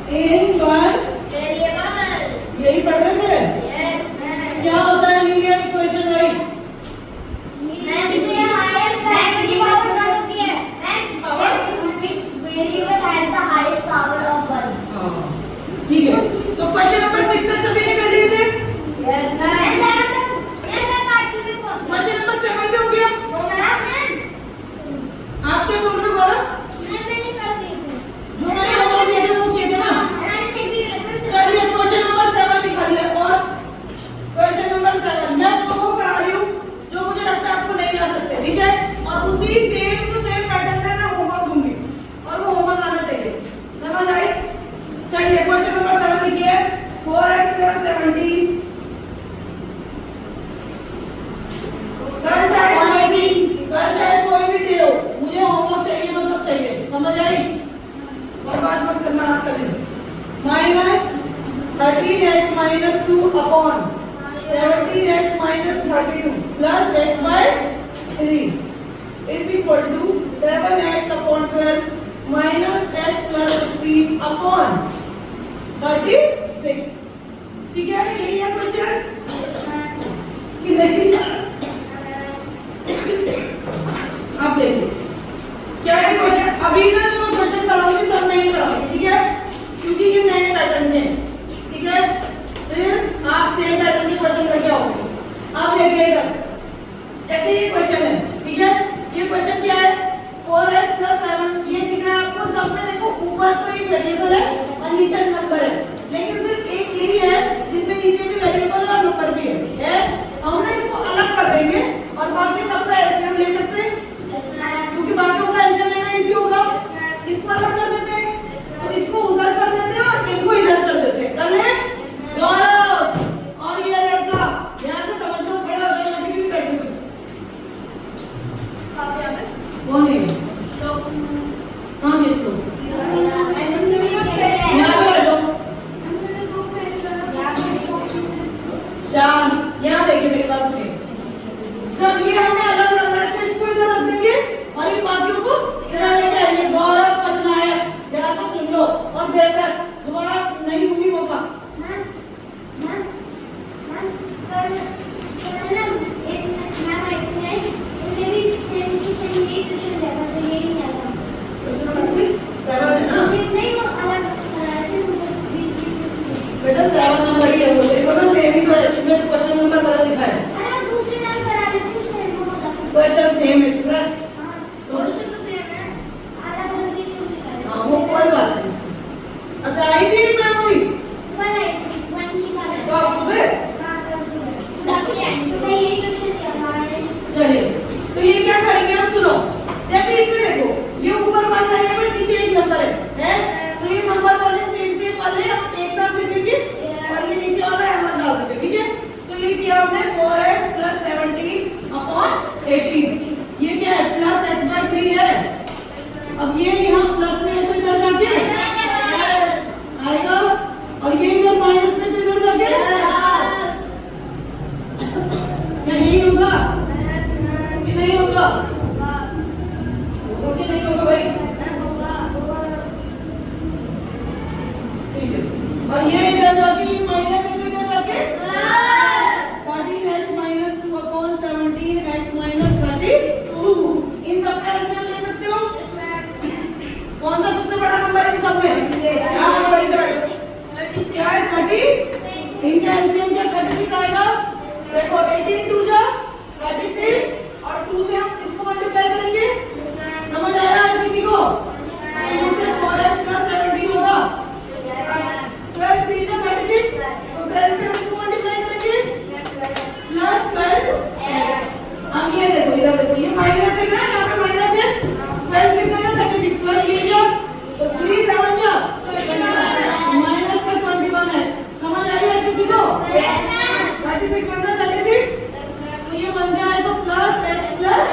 In one variable. यही पढ़ रहे थे। Yes ma'am. क्या होता है लीनियर इक्वेशन भाई? मैम इसमें हाईएस्ट वैल्यू की पावर क्या होती है? Power it's variable has the highest power of 1। हाँ ठीक है। तो क्वेश्चन नंबर 6 तक सभी ने कर लिए थे। Yes ma'am. ये मैं पार्ट में पहुंच गया। क्वेश्चन नंबर 7 पे हो गया। तो मैम आप क्या बोल रहे हो गौरव? मैं नहीं करती हूं। जो मैंने होमवर्क किए थे वो किए थे ना। मैंने चेक भी किया। चलिए क्वेश्चन नंबर 7 लिखा दिया। और क्वेश्चन नंबर 7 मैं वो करा रही हूँ जो मुझे लगता है आपको नहीं आ सकते, ठीक है? और उसी सेम टू सेम पैटर्न में मैं होमवर्क दूंगी और वो होमवर्क आना चाहिए। समझ आई? चलिए क्वेश्चन नंबर 7 लिखिए। 4x + 17 कल चाहे कोई भी डे हो, मुझे होमवर्क चाहिए, मतलब चाहिए। समझ आई? और बात मत करना आज का दिन। Minus 13x - 2 upon 17x - 32 plus x by 3 is equal to 7x upon 12 minus x plus 16 upon 36। ठीक है? यही है क्वेश्चन कि नहीं? आप देखिए क्या है क्वेश्चन। अभी ना जो मैं क्वेश्चन कराऊंगी सब नहीं कराऊंगी, ठीक है? क्योंकि ये नए पैटर्न में है, ठीक है? फिर आप सेम पैटर्न के क्वेश्चन करके आओगे। आप देखिए इधर, जैसे ये क्वेश्चन है, ठीक है? ये क्वेश्चन क्या है? 4x + 7 ये दिख रहा है आपको। सब में देखो ऊपर तो एक वेरिएबल है और नीचे नंबर है, लेकिन सिर्फ एक यही है जिसमें नीचे भी वेरिएबल और नंबर भी है। हम ना इसको अलग कर देंगे और बाकी सबका एलसीएम ले सकते हैं, क्योंकि बाकियों का एलसीएम लेना इजी होगा। इसको अलग कर देते हैं, तो इसको उधर कर देते हैं और इनको इधर कर देते हैं। कर ले गौरव और ये लड़का यहाँ से समझ लो, खड़े हो जाओ, यहाँ पे भी बैठो। कौन है? कहाँ है इसको? यहाँ पे बैठ जाओ। शांत। यहाँ देखिए मेरी बात सुनिए। जब ये हमें अलग लग रहा है तो इसको इधर रख देंगे और इन बाकियों को इधर लेके आएंगे। गौरव पचनायक ध्यान से सुन लो और देख रख, दोबारा नहीं दूंगी मौका। क्वेश्चन नंबर 6 7 है ना बेटा? 7 नंबर ही है वो। देखो ना सेम ही तो है, इसमें क्वेश्चन नंबर गलत लिखा है। क्वेश्चन सेम है पूरा। हाँ वो कोई बात नहीं। अच्छा आई थी मैं मम्मी तो आप सुबह? चलिए तो ये क्या करेंगे हम, सुनो। जैसे इसमें देखो ये ऊपर 1 वेरिएबल नीचे एक नंबर है? तो ये नंबर वाले सेम वाले हम एक साथ लिखेंगे और ये नीचे वाला अलग डाल देंगे, ठीक है? तो ये किया हमने 4x + 17 अपॉन 18। ये क्या है? प्लस x by 3 है। अब ये यहाँ प्लस में है तो इधर जाके आएगा और ये इधर माइनस में तो इधर जाके क्या यही होगा कि नहीं होगा? होगा कि नहीं होगा भाई? ठीक है। और ये इधर जाके माइनस है तो इधर जाके 14x - 2 अपॉन 17x - 32। इन सब का एलसीएम ले सकते हो। कौन सा सबसे बड़ा नंबर है इन सब में? क्या है? 30। इनका एलसीएम क्या 36 आएगा? देखो 18 2 जा 36 और 2 से हम इसको मल्टीप्लाई करेंगे। समझ आ रहा है किसी को? 2 से 4x + 17 होगा। 12 3 जा 36 तो 12 से हम इसको मल्टीप्लाई करेंगे प्लस 12x। अब ये देखो, इधर देखो, ये माइनस है ना, यहाँ पे माइनस है। 12 कितना है? 36 प्लस ये जा तो 3 7 जा माइनस का 21x। समझ आ रही है किसी को? 36 बन रहा है 36 तो ये बन जाए तो प्लस x प्लस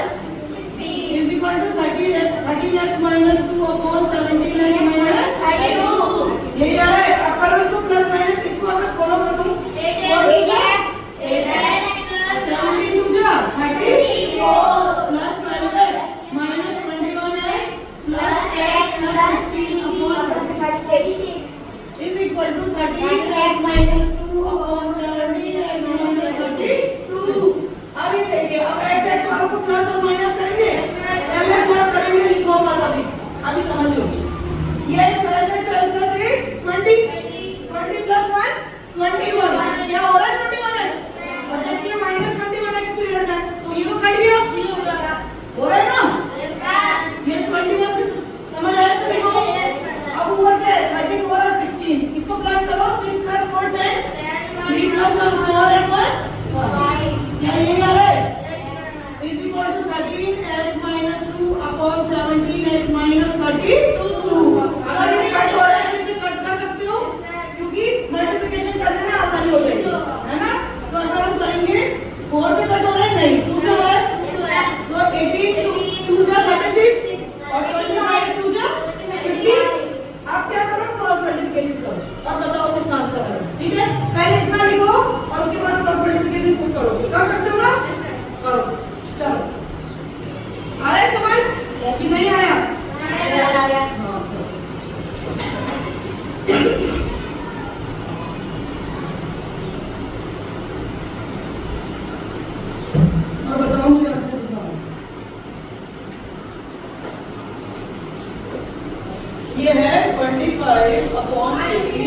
है 25 अपॉन 80।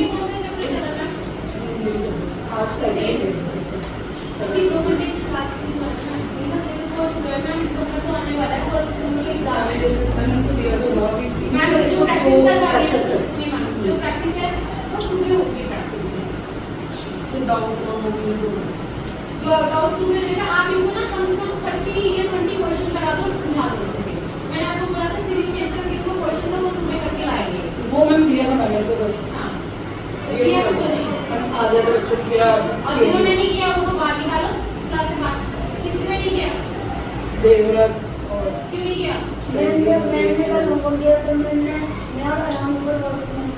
आज सेकंड है आप इनको ना कम से कम 30 या 20 क्वेश्चन करा दो, समझा दो अच्छे से। मैंने आपको बोला था सीरीज चेंज करके वो क्वेश्चन था वो सुबह करके लाएंगे। वो मैंने दिया ना मैंने तो हाँ ये चलेगा। आधे बच्चों किया और जिन्होंने नहीं किया उनको बाहर निकालो क्लास से बाहर। किसने नहीं किया? देवव्रत और क्यों नहीं किया? मैंने कल होमवर्क दिया तो मैं और आराम पर वॉशरूम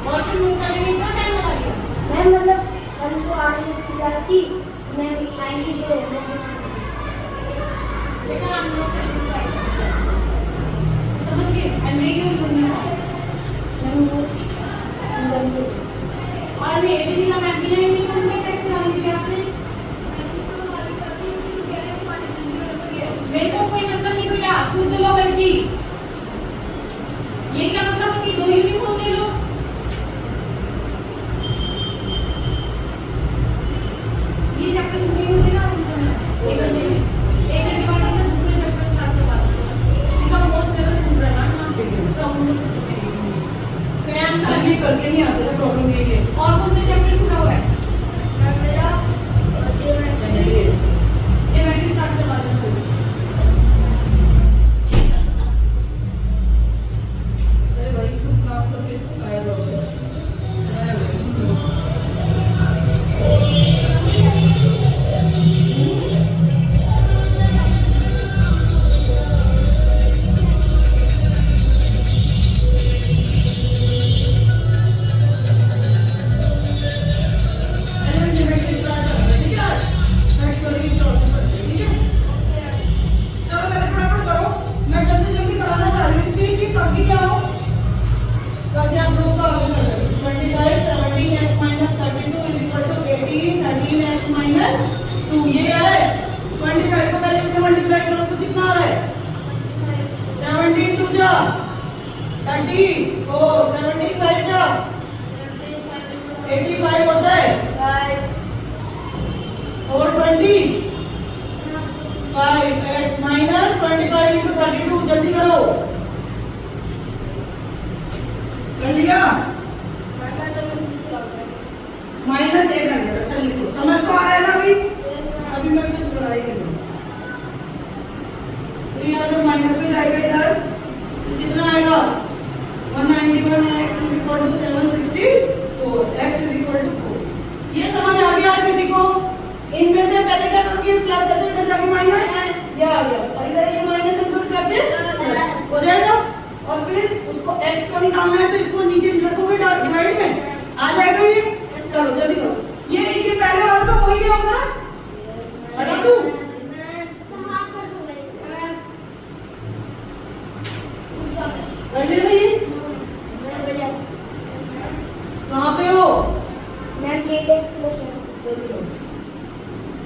वॉशरूम करने में इतना टाइम लगा दिया। मैं मतलब कल तो 8 बजे की क्लास थी, मैं टाइम की जो बेटा हम लोग सेटिस्फाइड समझ गए। एंड मे यू विल और ये एडीसी का मैंटीना यूनिफॉर्म में कैसे डाली थी आपने? मेरे को कोई मतलब नहीं बेटा, खुद लो बल्कि ये क्या मतलब है कि 2 यूनिफॉर्म ले लो। ये चैप्टर पूरी हो जाएगा एक घंटे में। 1 घंटे बाद का दूसरा चैप्टर स्टार्ट करवा दो। इनका मोस्ट लेवल सुन रहा है ना प्रॉब्लम तो सुन रहे हैं। फैन का अभी करके नहीं आते ना, प्रॉब्लम यही है। और कौन से चैप्टर छूटा हुआ है? मेरा ज्योमेट्री स्टार्ट करवा दो। अरे भाई तुम काम करके आए रहोगे।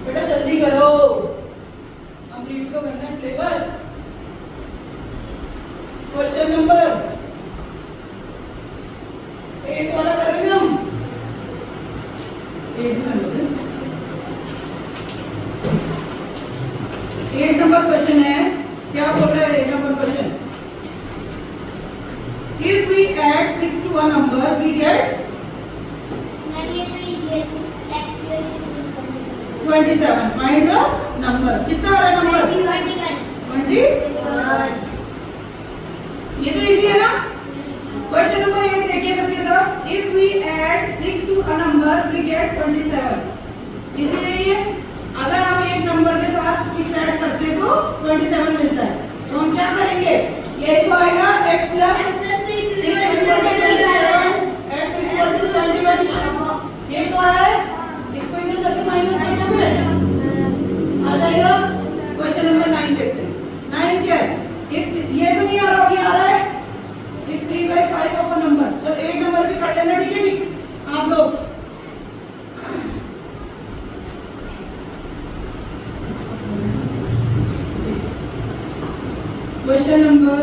बेटा जल्दी करो, कंप्लीट तो करना है सिलेबस। क्वेश्चन नंबर 8 वाला कर रहे हम 8 नंबर क्वेश्चन है। क्या बोल रहे हैं 8 number question? If we add 6 to a number, we get 27. Find the number. कितना आ रहा है नंबर? 20. ये तो इजी है ना? क्वेश्चन नंबर 8 देखिए सबके साथ। If we add 6 to a number, we get 27. Easy है ये। अगर हम एक नंबर के साथ 6 ऐड करते तो 27 मिलता है। तो हम क्या करेंगे? ये तो आएगा x plus 6 x equal to 21. ये तो है, इसको इधर करके माइनस करते हुए आ जाएगा। क्वेश्चन नंबर 9 देखते हैं। 9 क्या है? ये तो नहीं आ रहा, ये आ रहा है if 3/5 ऑफ अ नंबर। चलो 8 नंबर भी कर लेना, ठीक है ठीक आप लोग। क्वेश्चन नंबर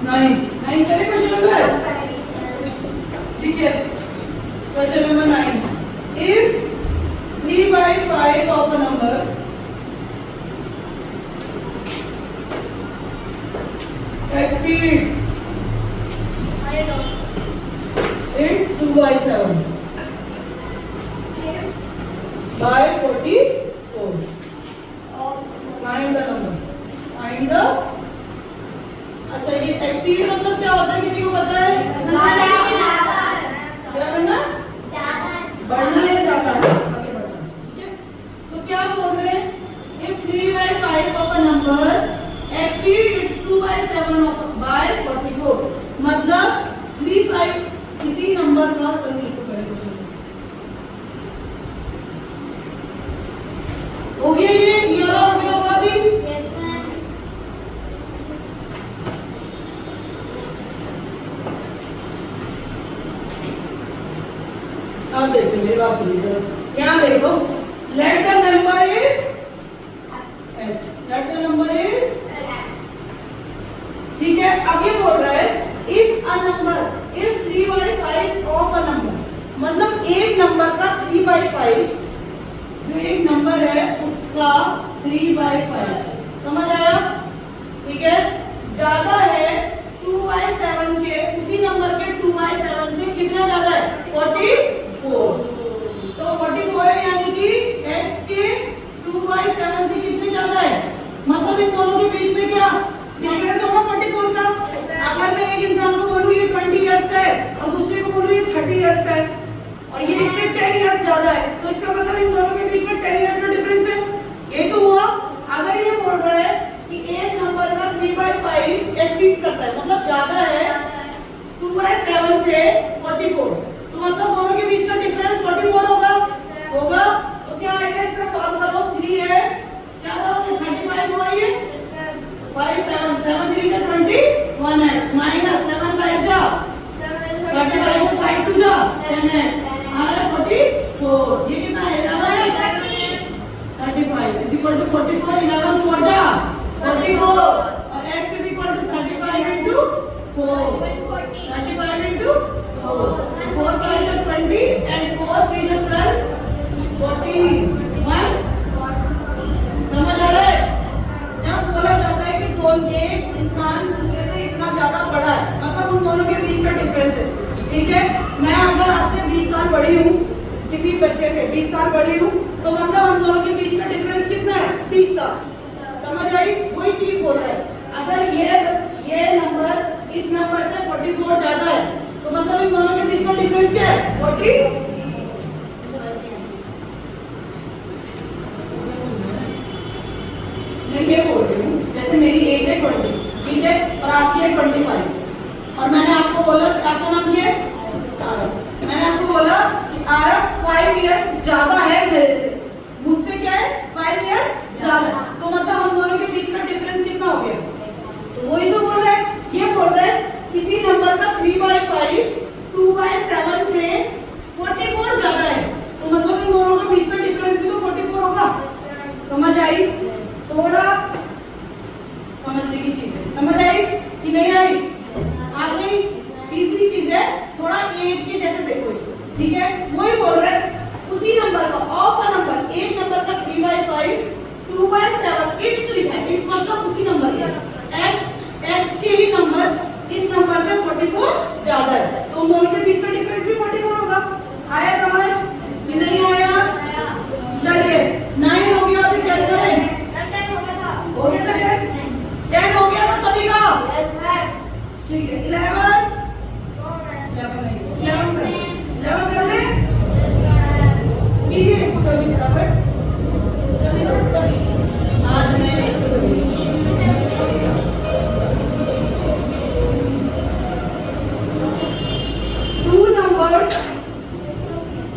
9 चले क्वेश्चन नंबर लिखिए question number 9 if 3/5 of a number exceeds its 2/7 by 44 find the number find the अच्छा ये एक्सीड मतलब क्या होता है किसी को पता है क्या करना बढ़ना या जाना आगे बढ़ना ठीक है तो क्या बोल रहे हैं if 3/5 of a number exceed its 2/7 of by 44 मतलब 3/5 किसी नंबर का चलो लिखो पहले क्वेश्चन हो गया ये वाला हो गया होगा अभी अब देखो मेरी बात सुनिए यहाँ देखो let the number is x let the number is ठीक है अब ये बोल रहा है if a number if 3/5 of a number मतलब एक नंबर का 3/5 जो एक नंबर है उसका 3/5 समझ आया ठीक है ज्यादा है 2/7 के उसी नंबर के 2/7 से कितना ज्यादा है 44 तो 44 है यानी कि x के 2/7 से कितने ज्यादा है मतलब इन दोनों के बीच में क्या डिफरेंस होगा 44 का अगर मैं एक इंसान को बोलूं ये 20 इयर्स का है और दूसरे को बोलूं ये 30 इयर्स का है और ये इससे 10 इयर्स ज्यादा है तो इसका मतलब इन दोनों के बीच में 10 इयर्स का डिफरेंस है ये तो हुआ अगर ये बोल रहा है कि एक नंबर का 3/5 एक्सीड करता है मतलब ज्यादा है 2/7 से 44 तो मतलब दोनों के बीच का डिफरेंस 44 होगा तो क्या आएगा इसका सॉल्व करो 3x क्या करोगे 35 हुआ ये 5 7 7 3 जा 21x माइनस 7 5 जा 35 5 2 जा 10x आ रहा है 44 ये कितना है 35 is equal to 44 11 4 जा 44 और x is equal to 35 into 4 35 into 4 4 5 is 20 and 4 3 is 12 41 समझ आ रहा है जब बोला जाता है कि दोनों एक इंसान दूसरे से इतना ज्यादा बड़ा है मतलब उन दोनों के बीच का डिफरेंस है ठीक है मैं अगर आपसे 20 साल बड़ी हूँ किसी बच्चे से 20 साल बड़ी हूँ तो मतलब हम दोनों के बीच का डिफरेंस कितना है 20 साल समझ आई वही चीज बोल रहा है अगर ये नंबर इस नंबर से 44 ज्यादा है तो मतलब इन दोनों के बीच का डिफरेंस क्या है 40 मैं ये बोल रही हूँ जैसे मेरी एज है 20 ठीक है और आपकी है 25 और मैंने आपको बोला आपका नाम क्या है आरव मैंने आपको बोला कि आरव 5 इयर्स ज्यादा है मेरे से मुझसे क्या है 5 इयर्स ज्यादा तो मतलब हम दोनों के बीच का डिफरेंस कितना हो गया तो वही तो बोल रहा है ये बोल रहा है किसी नंबर का 3/5 2/7 से 44 ज्यादा है तो मतलब इन दोनों के बीच का डिफरेंस भी तो 44 होगा समझ आई थोड़ा समझने की चीज है समझ आई कि नहीं आई आ गई इजी चीज है थोड़ा एज के जैसे देखो इसको ठीक है वही बोल रहे उसी नंबर का ऑफ अ नंबर एक नंबर का 3/5 2/7 इट्स लिखा है इट्स मतलब उसी नंबर का x के ही नंबर इस नंबर से 44 ज्यादा है तो उन दोनों के बीच का डिफरेंस भी 44 होगा आया समझ कि नहीं आया चलिए 9 हो गया अभी 10 करें हो गया था 10 हो गया था सभी का ठीक है 11 कर ले इजी इसको कर ली फटाफट जल्दी करो आज मैं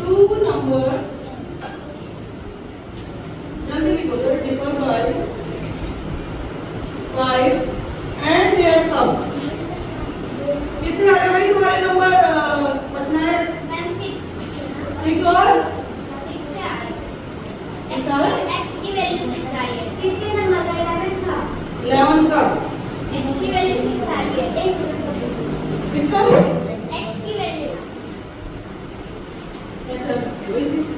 two numbers जल्दी लिखो जरा differ by 5 and their sum कितने आ रहे भाई तुम्हारे नंबर पढ़ना है 6 और x की वैल्यू 6 आई है कितने नंबर का 11 था 11 का x की वैल्यू 6 आई है किसका है? x की वैल्यू ऐसे रख सकते हो इस चीज।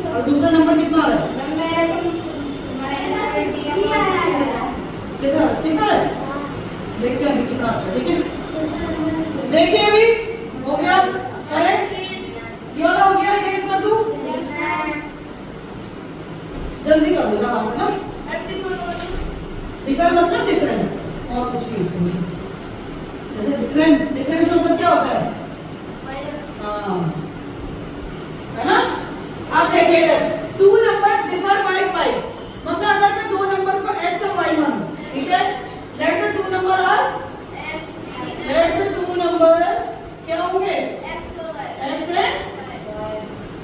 और दूसरा नंबर कितना आ रहा है? मेरा तो -6 ही आया है। कितना 6 आ रहा है? देखते हैं अभी कितना आता है। ठीक है, देखिए अभी हो गया। अरे ये वाला हो गया, इरेज कर दूं? जल्दी कर दो ना, है ना? डिफरेंस मतलब डिफरेंस, और कुछ नहीं उसमें। जैसे डिफरेंस, डिफरेंस मतलब क्या होता है? हाँ, है ना? आप देखिए इधर 2 नंबर डिफर बाय 5, मतलब अगर मैं 2 नंबर को x और y मानूं, ठीक है? Let the 2 number are, let the 2 number क्या होंगे? x है,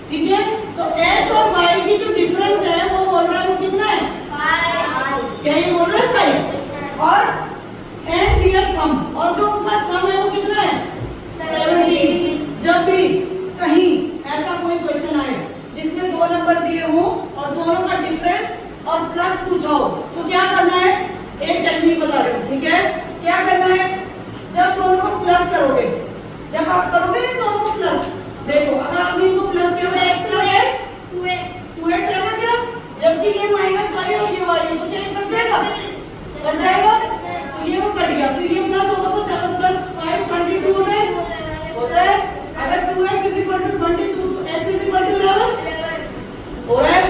ठीक है? तो x और y की जो डिफरेंस है वो बोल रहा है वो कितना है? क्या ये बोल रहा है 5? और एंड दियर सम, और जो उनका सम है वो कितना है? 17। जब भी कहीं ऐसा कोई क्वेश्चन आए जिसमें 2 नंबर दिए हों और दोनों का डिफरेंस और प्लस पूछा हो, तो क्या करना है? एक टेक्निक बता रही हूँ, ठीक है? क्या करना है? जब दोनों को प्लस करोगे, जब आप करोगे ना दोनों को प्लस, देखो अगर आपने इनको प्लस किया तो x प्लस x 2x आएगा क्या? जबकि ये -5 और ये y है तो क्या ये कट जाएगा? कट जाएगा, तो ये वो कट गया। फिर ये प्लस होगा तो 7 + 5 22 होता है। अगर 2x = 22 तो x = 11 हो रहा है।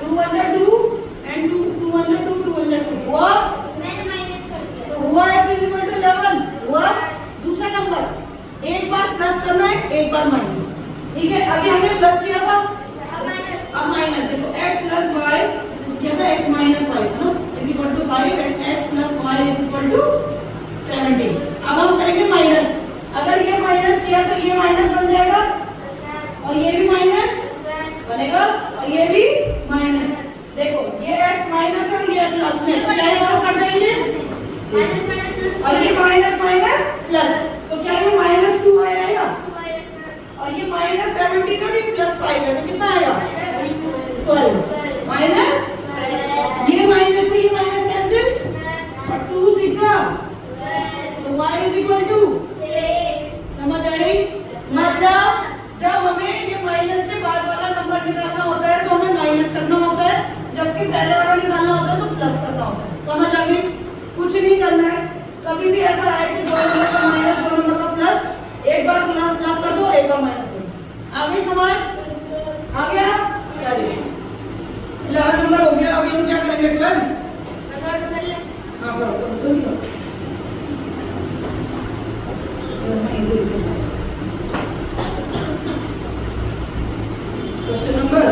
2 1 जा 2 and 2 1 जा 2 2 1 जा 2 हुआ, तो हुआ x = 11 हुआ। दूसरा नंबर एक बार प्लस करना है, एक बार माइनस, ठीक है? अभी हमने प्लस किया था, अब माइनस। देखो x + y क्या था? x - 5 है ना, = 5 and x + y = 17। अब हम करेंगे माइनस। अगर ये माइनस किया तो ये माइनस बन जाएगा और ये भी माइनस बनेगा और ये भी माइनस। देखो ये x माइनस और ये प्लस में, तो क्या ये दोनों कट जाएंगे? और ये माइनस माइनस प्लस, तो क्या ये -2 आएगा? और ये -17 और ये +5 है तो कितना आएगा? 12 माइनस, ये माइनस से ये माइनस कैंसिल और 2 6 तो y = समझ आई? मतलब जब हमें ये माइनस के बाद वाला नंबर निकालना होता है तो हमें माइनस करना होता है, जबकि पहले वाला निकालना होता है तो प्लस करना होता है। समझ आ गई? कुछ नहीं करना है। कभी भी ऐसा आए कि 2 नंबर का माइनस 2 नंबर का प्लस, एक बार प्लस कर दो, एक बार माइनस कर दो। आ गई समझ? आ गया? चलिए 11 नंबर हो गया। अभी हम क्या करेंगे? 12। हाँ करो जल्दी करो। क्वेश्चन नंबर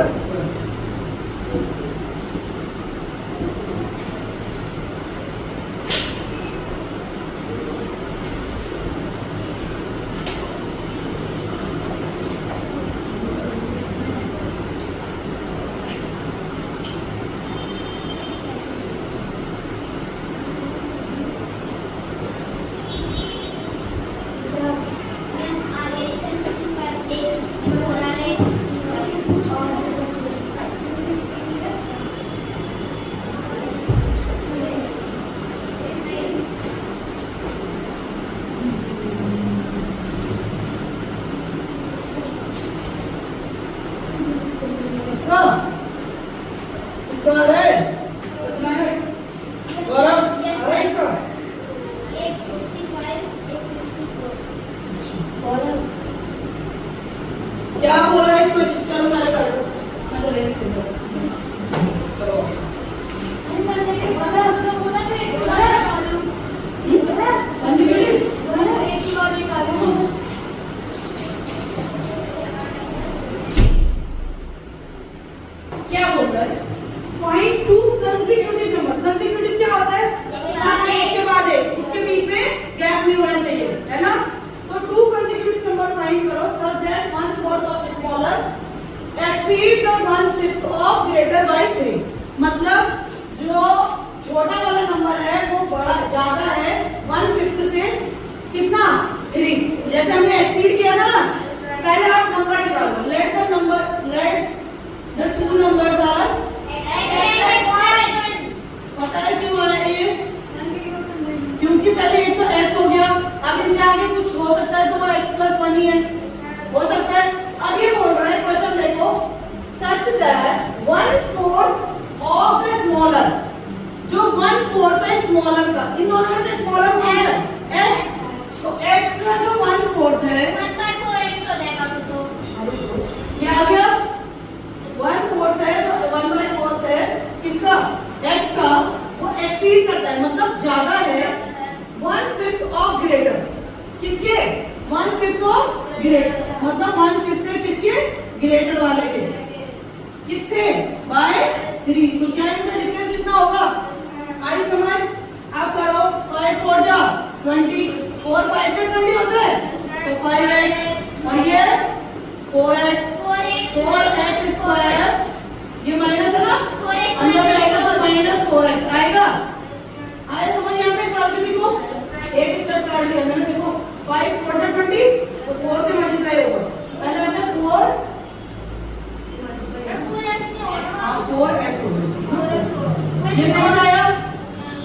स्मॉलर का, इन दोनों में से स्मॉलर कौन सा है? x। तो x का जो 1/4 है 1/4x हो जाएगा तो ये आ गया 1/4 है, तो 1/4 है किसका? x का, वो एक्सीड करता है मतलब ज्यादा है 1/5 ऑफ ग्रेटर। किसके? 1/5 ऑफ ग्रेटर, मतलब 1/5 है किसके? ग्रेटर वाले के। किससे? बाय 3। तो क्या इनका डिफरेंस इतना होगा? आई समझ? आप करो 5 4 जा 20, 4 5 पे 20 होता है, तो 5x और ये 4x 4x स्क्वायर, ये माइनस है ना, 4x अंदर आएगा तो -4x आएगा। आया समझ यहाँ पे सब किसी को? एक स्टेप काट दिया मैंने, देखो 5 4 जा 20, तो 4 से मल्टीप्लाई होगा। पहले हमने 4 4x हो गया, ये समझ आया?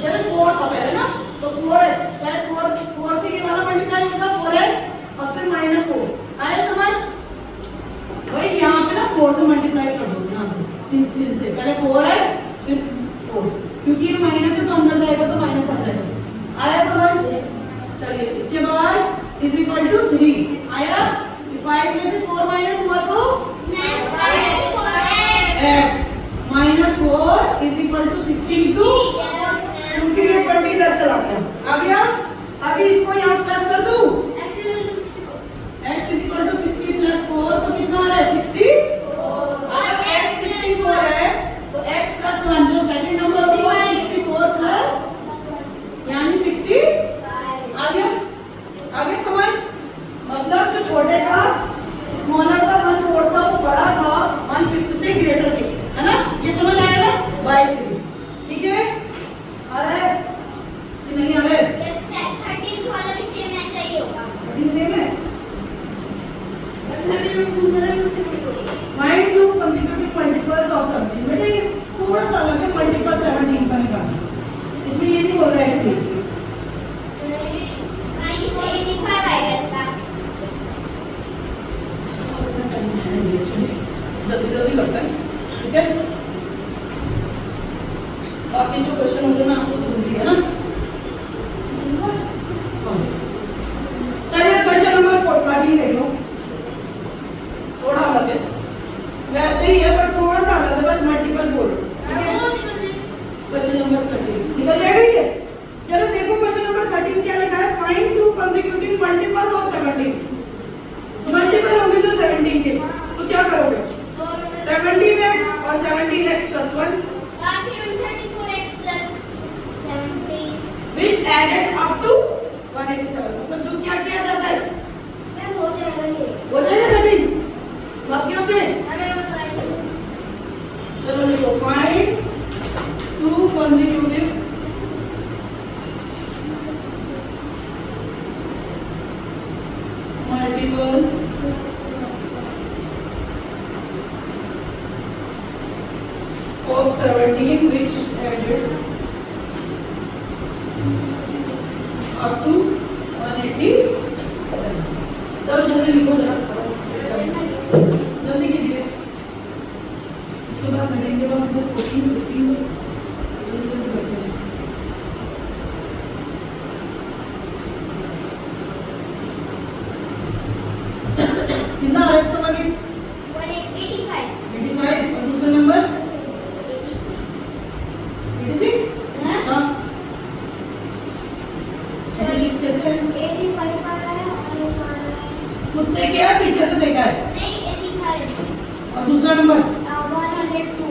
पहले 4 था पहले ना, तो 4x पहले 4 से के वाला मल्टीप्लाई होगा 4x और फिर -4। आया समझ? भाई यहाँ पे ना 4 से मल्टीप्लाई कर दो, यहाँ से 3 से पहले 4x फिर 4, क्योंकि ये माइनस है तो अंदर जाएगा तो माइनस आ जाएगा। आया समझ? चलिए इसके बाद इज इक्वल टू 3 आया। 5 में से 4 माइनस हुआ तो x -4 इज इक्वल टू 62, क्योंकि ये 20 इधर चला गया, आ गया। अभी इसको यहाँ प्लस कर दूं, x is equal to 60 plus 4 तो कितना आ रहा है? 60। अगर x 64 है तो x प्लस 1 जो सेकंड नंबर होगा 64 प्लस यानी 60 आ गया। आगे समझ? मतलब जो छोटे का स्मॉलर का 1/4 था वो बड़ा था 1/5 से ग्रेटर के, है ना? ये समझ आया ना? बाय 3। ठीक है? आ रहा है कि नहीं आ रहा है? 13 वाला भी सेम ऐसा ही होगा। 13 सेम है। Find to consecutive multiples of 17। बेटा ये थोड़ा सा अलग है, मल्टीपल 17 का निकालना, इसमें ये नहीं बोल रहा है एक्स। जल्दी जल्दी करते हैं, ठीक है? बाकी जो क्वेश्चन होंगे मैं आपको समझिए, है ना? चलिए क्वेश्चन नंबर 14 देख लो, थोड़ा अलग है, वैसे ही है पर थोड़ा सा अलग है, बस मल्टीपल बोल। क्वेश्चन नंबर 13 निकल जाएगा ये। चलो देखो क्वेश्चन नंबर 13 क्या लिखा है? Find to consecutive multiples of 17। Multiple होंगे तो 17 के, तो क्या करोगे? 17x और 17x plus 1 which added up to 187, मतलब जो क्या किया जाता है हो जाएगा 13 वाक्यों से। चलो लिखो find to consecutive multiples of 17 which added up to 187। चलो जल्दी लिखो जरा, जल्दी कीजिए। इसके बाद 13 के बाद सिर्फ 14 15 जल्दी जल्दी करते हैं। कितना आ रहा है इसका बाकी? 85 और दूसरा नंबर 86। हाँ 86 कैसे है? खुद से किया है पीछे से देखा है? और दूसरा नंबर 102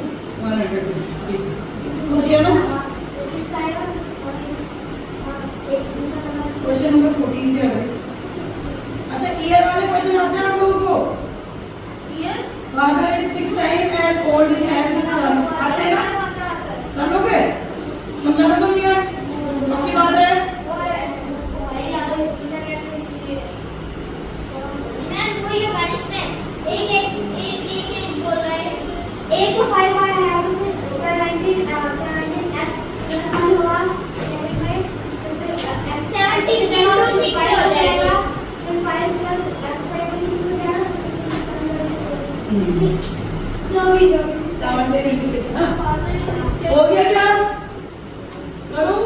तो किया ना? क्वेश्चन नंबर 14 क्या है? अच्छा ईयर वाले क्वेश्चन आते हैं आप लोगों को? Father is 6 time as old as his son, आते हैं ना? कर लोगे? समझाना तो नहीं है? अब की बात है एक तो 5 आया है, 17x प्लस 1 होगा 17 into 6 हो जाएगा, फिर 5 प्लस x का 6 हो जाएगा, 6 जो भी 17 into 6 ना? हो गया क्या? करूं?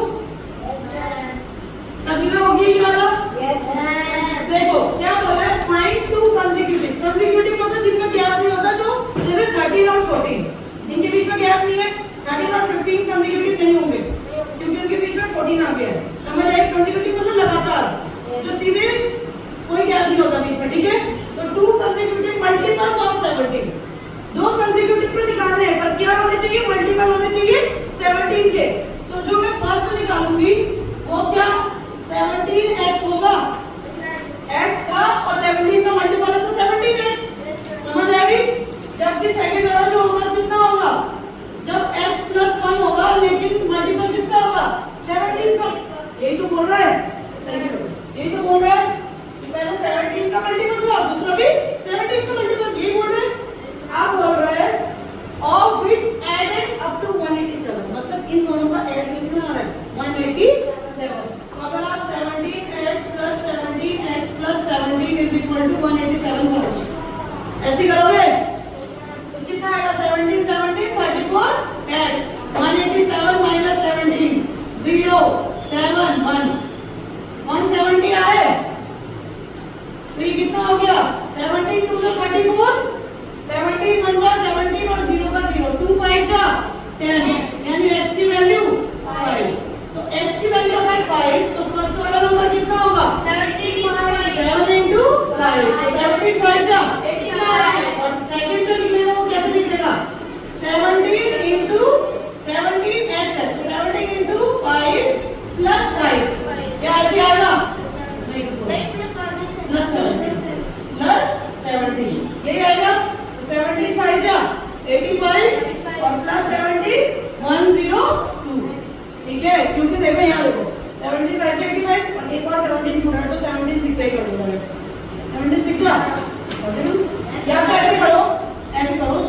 वो क्या 17x होगा, x का और 17 का मल्टीपल है तो 17x, समझ आ गई। जबकि सेकंड वाला जो होगा कितना होगा, जब x प्लस 1 होगा लेकिन मल्टीपल किसका होगा 17 का। यही तो बोल रहा है, यही तो बोल रहा है, पहले 17 का मल्टीपल था, दूसरा भी 17 का मल्टीपल, यही बोल रहे हैं। आप बोल रहे हैं of which added up to 187, मतलब इन दोनों का ऐड कितना आ रहा है 187। तो अगर आप 17x plus 17x plus 17 is equal to 187 करोगे, ऐसे करोगे तो कितना आएगा 17 17 34x 187 minus 17 0 7 1 170 आए, तो ये कितना हो गया 17 2 जा 34, 17 1 जा 17 और 0 का 0 2 5 जा 10, यानी x की वैल्यू 5। तो x की वैल्यू अगर 5 तो फर्स्ट वाला नंबर कितना होगा 7 into 5, तो 75 जा 85, और सेकंड जो निकलेगा वो कैसे निकलेगा 17 into 17x है, 17 into 5 plus 5, क्या ऐसे आएगा प्लस 17, यही आएगा। तो 17 5 जा 85 और प्लस 70 102, ठीक है। क्योंकि देखो यहाँ देखो 75 के 85 और एक और 17 छूट रहा है तो 17 6 ही कर दूंगा, 17 6 जा, या तो ऐसे करो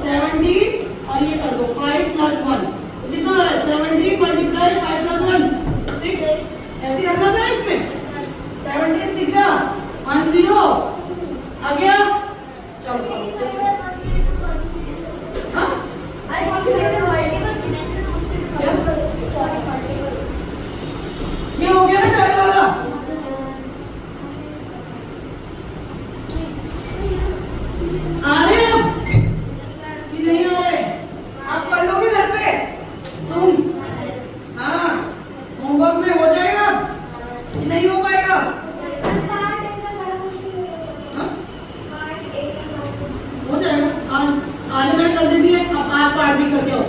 17 और ये कर दो 5 plus 1, तो कितना आ रहा है 17 मल्टीप्लाई 5 plus 1 6, ऐसे रखना था ना इसमें 17 6 जा 10 आ गया। चलो हाँ ये हो गया ना पहले वाला। आ रहे हैं अब कि नहीं आ रहे, आप कर लोगे घर पे तुम, हाँ होमवर्क में हो जाएगा कि नहीं हो पाएगा, हो जाएगा। आज मैंने कर दी है, अब आज पार्ट भी करके आओ,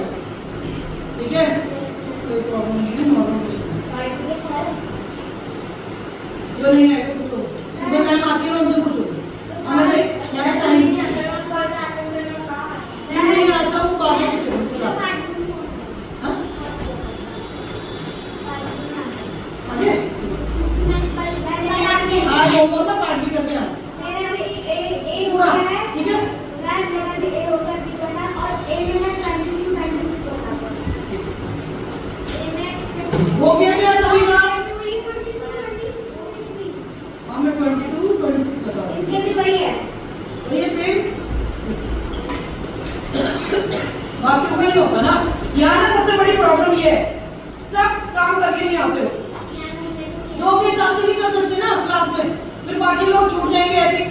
ठीक है, कोई प्रॉब्लम नहीं है, नॉर्मल जो नहीं है पूछो, सुबह मैम आती है उनसे पूछो, समझ आई, मेरा टाइम नहीं आता वो बाद में पूछो, हाँ आगे आज होमवर्क का पार्ट भी करके आओ पूरा, ठीक है। हो गया क्या सभी का, हमें 22 26 बताओ, इसके भी वही है, तो ये सेम बाकी वही होगा ना। यहाँ ना सबसे बड़ी प्रॉब्लम ये है सब काम करके नहीं आते हो, दो के हिसाब से नहीं चल सकते ना क्लास में, फिर बाकी लोग छूट जाएंगे ऐसे,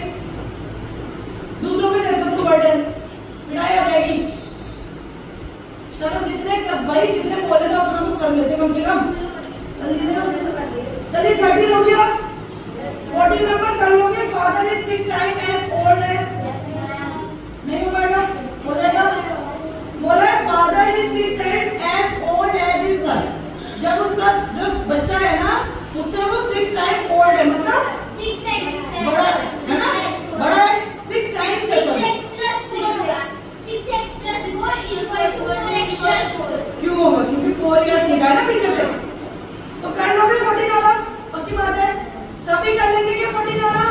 दूसरों पे देते तो बर्डन पिटाई हो जाएगी। चलो जितने भाई जितने बोले थे उतना तो कर लेते कम से कम, चलिए 30 हो गया, 14 नंबर कर लोगे, father is 6 time as old as, नहीं हो पाएगा, हो जाएगा, बोला father is 6 time as old as his son, जब उसका जो बच्चा है ना उससे वो 6 टाइम ओल्ड है, मतलब 6x बड़ा है ना, बड़ा है 6 टाइम से, 6x plus 4 equal to 4x plus 4. क्यों होगा, क्योंकि 4 इयर्स निकाला ना पीछे से, तो कर लोगे 14 वाला, पक्की बात है, सभी कर लेंगे क्या 14 वाला,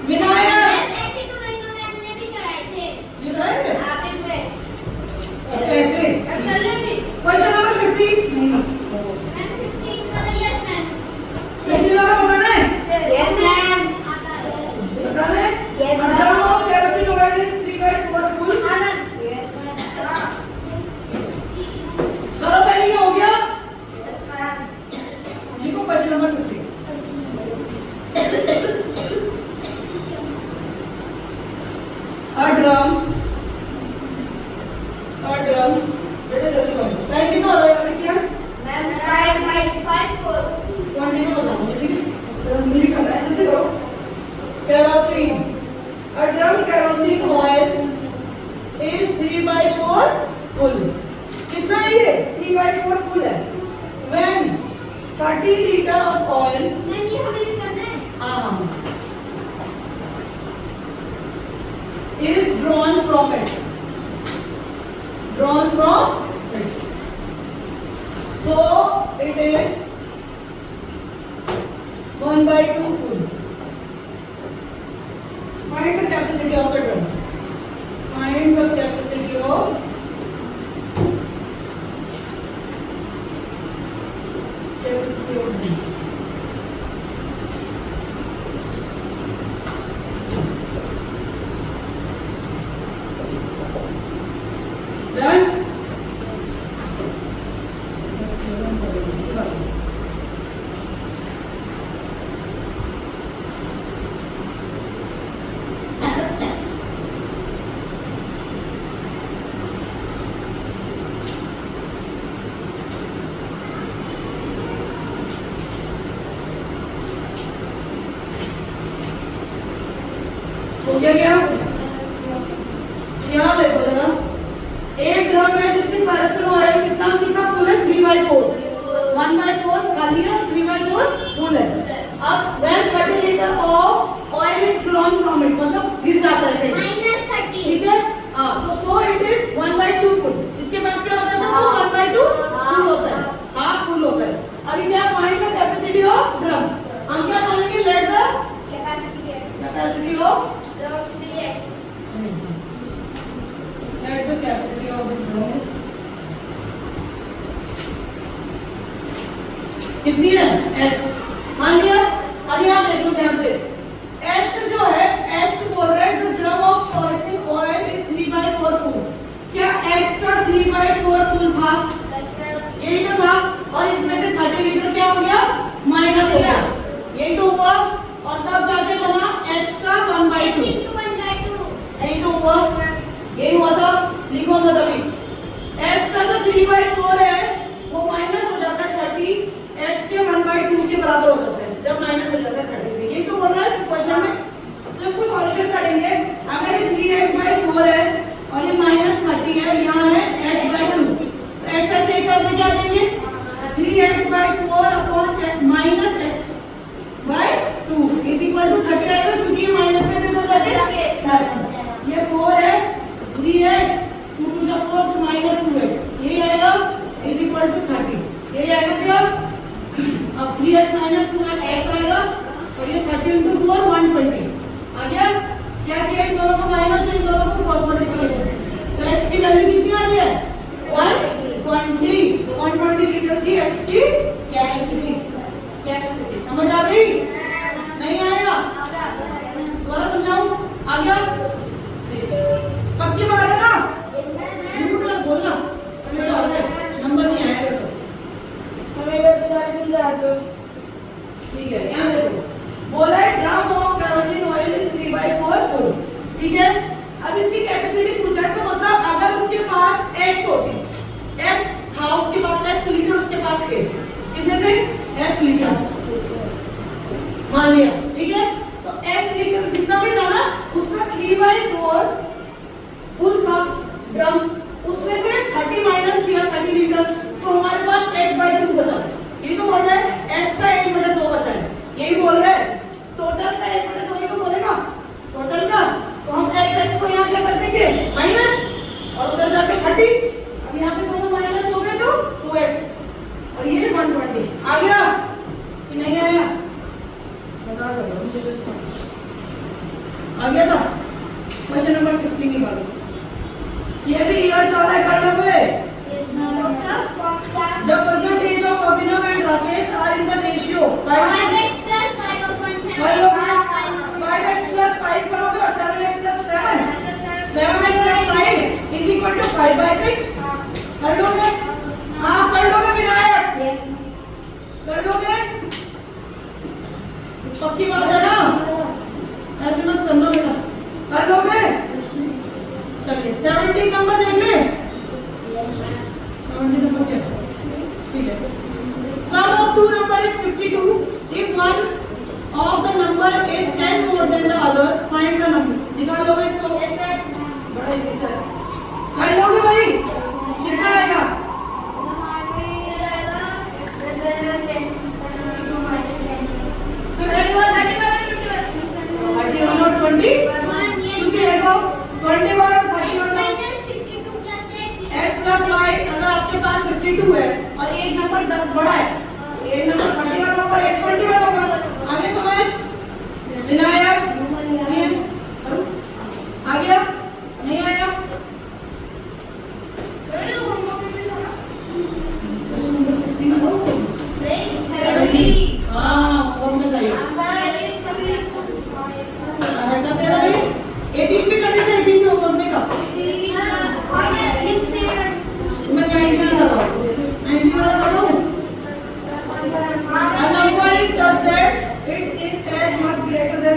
विनायक ऐसे तो मैम ने भी कराए थे, ये कराए थे, आपने से कैसे कर लेंगे। क्वेश्चन नंबर 15 नहीं मैम 15 का यस मैम, 15 वाला बताना है, यस मैम बताना है, Yes, ma'am. Drum of kerosene oil is 3/4 full, हाँ मैम, यस मैम, करो पहले ये हो गया, यस मैम, लिखो क्वेश्चन नंबर 15, a drum बेटा जल्दी करो, टाइम कितना हो रहा है अभी क्या मैम 5 4 20 में बताओ मुझे, ठीक है मिली कर रहा है, जल्दी करो। Kerosene, a drum kerosene oil is 3/4 full, कितना है ये 3/4 full है, when 30 litre of oil ma'am ये हमें भी करना है। हाँ is drawn from it. Drawn from it. So it is 1/2 full. Find the capacity of the drum. Find the capacity of drum. Done? हो गया क्या? यहाँ देखो जरा, एक ड्रम है जिसमें कैरोसिन ऑयल कितना कितना फुल है 3/4, 1/4 खाली है और 3/4 फुल है। अब when 30 litre of oil is drawn from it, मतलब गिर जाता है कहीं, -30। ठीक है? हाँ, तो सो इट इज 1/2 फुल। इसके बाद क्या होता है? तो 1/2 फुल होता है, हाफ फुल होता है। अभी क्या find the capacity of drum. हम क्या मानेंगे? Let the capacity of let the capacity of the drum is कितनी है? x। मान लिया? अब यहाँ देखो ध्यान से, x जो है, x बोल रहा है the drum of kerosene oil is 3/4 full। क्या x का 3/4 full था? यही तो था, और इसमें से 30 लीटर क्या हो गया? माइनस हो गया, यही तो हुआ। और तब जाके बना x का 1/2, यही तो हुआ, यही हुआ था। लिखो मत अभी, x का जो 3/4 है वो माइनस हो जाता है 30, x के 1/2 के बराबर हो जाता है जब माइनस हो जाता है 30 से। यही तो बोल रहा है क्वेश्चन में। तो इसको सॉल्यूशन करेंगे। अगर ये 3x/4 है और ये -30 है, यहाँ है x/2, तो x से एक साथ में क्या देंगे? 3x/4 upon -x/2 is equal to 30 आएगा, क्योंकि ये माइनस में किधर जाके प्लस। ये 4 है, 3x 2 to the 4 तो -2x, यही आएगा इज इक्वल टू 30। यही आएगा क्या? अब 3x - 2x x आएगा, और ये 30 into 4 120 आ गया। क्या किया? इन दोनों को माइनस और इन दोनों को क्रॉस मल्टीप्लिकेशन, तो x की वैल्यू कितनी आ रही है? 120। 120 लीटर थी x की कैपेसिटी। कैपेसिटी समझ आ गई? नहीं आया? दोबारा समझाऊं? आ गया? पक्की बात है ना? झूठ मत बोलना, हमें तो आता है, नंबर नहीं आएगा तो हमें ये दोबारा समझा दो। ठीक है। यहाँ देखो, बोला है drum of kerosene oil is 3/4 full, ठीक है? अब इसकी कैपेसिटी पूछा है, तो मतलब अगर उसके पास x होती, x था उसके पास, x लीटर उसके पास थे, कितने थे? x लीटर मान लिया, ठीक है? तो x लीटर जितना भी था ना, उसका 3/4 फुल था ड्रम, उसमें से 30 माइनस किया 30 लीटर, तो हमारे पास x/2 बचा। यही तो बोल रहा है, x का 1/2 बचा है, यही बोल रहा है। टोटल का 1/2 ही तो बोलेगा, टोटल का। तो हम x को यहाँ क्या कर देंगे? माइनस, और उधर जाके 30। अब यहाँ पे दोनों माइनस हो गए तो 2x, और ये 120 आ गया कि नहीं आया? बता दो मुझे। आ गया था? क्वेश्चन नंबर 16 निकालो। ये भी ईयर्स वाला कर लोगे। The percentage of Abhinav and Rakesh are in the ratio 5x plus 5 करोगे और 7x plus 7, 7x plus 5 is equal to 5/6। कर लोगे? हाँ कर लोगे विनायक, कर लोगे? पक्की बात है ना? ऐसे मत करना बेटा, कर लोगे? चलिए 70 नंबर देख ले। 70 नंबर क्या? ठीक है। Sum of two number is 52. If one of the number is 10 more than the other, find the numbers. निकालोगे इसको? बड़ा इजी है। कर लोगे भाई? कितना आएगा?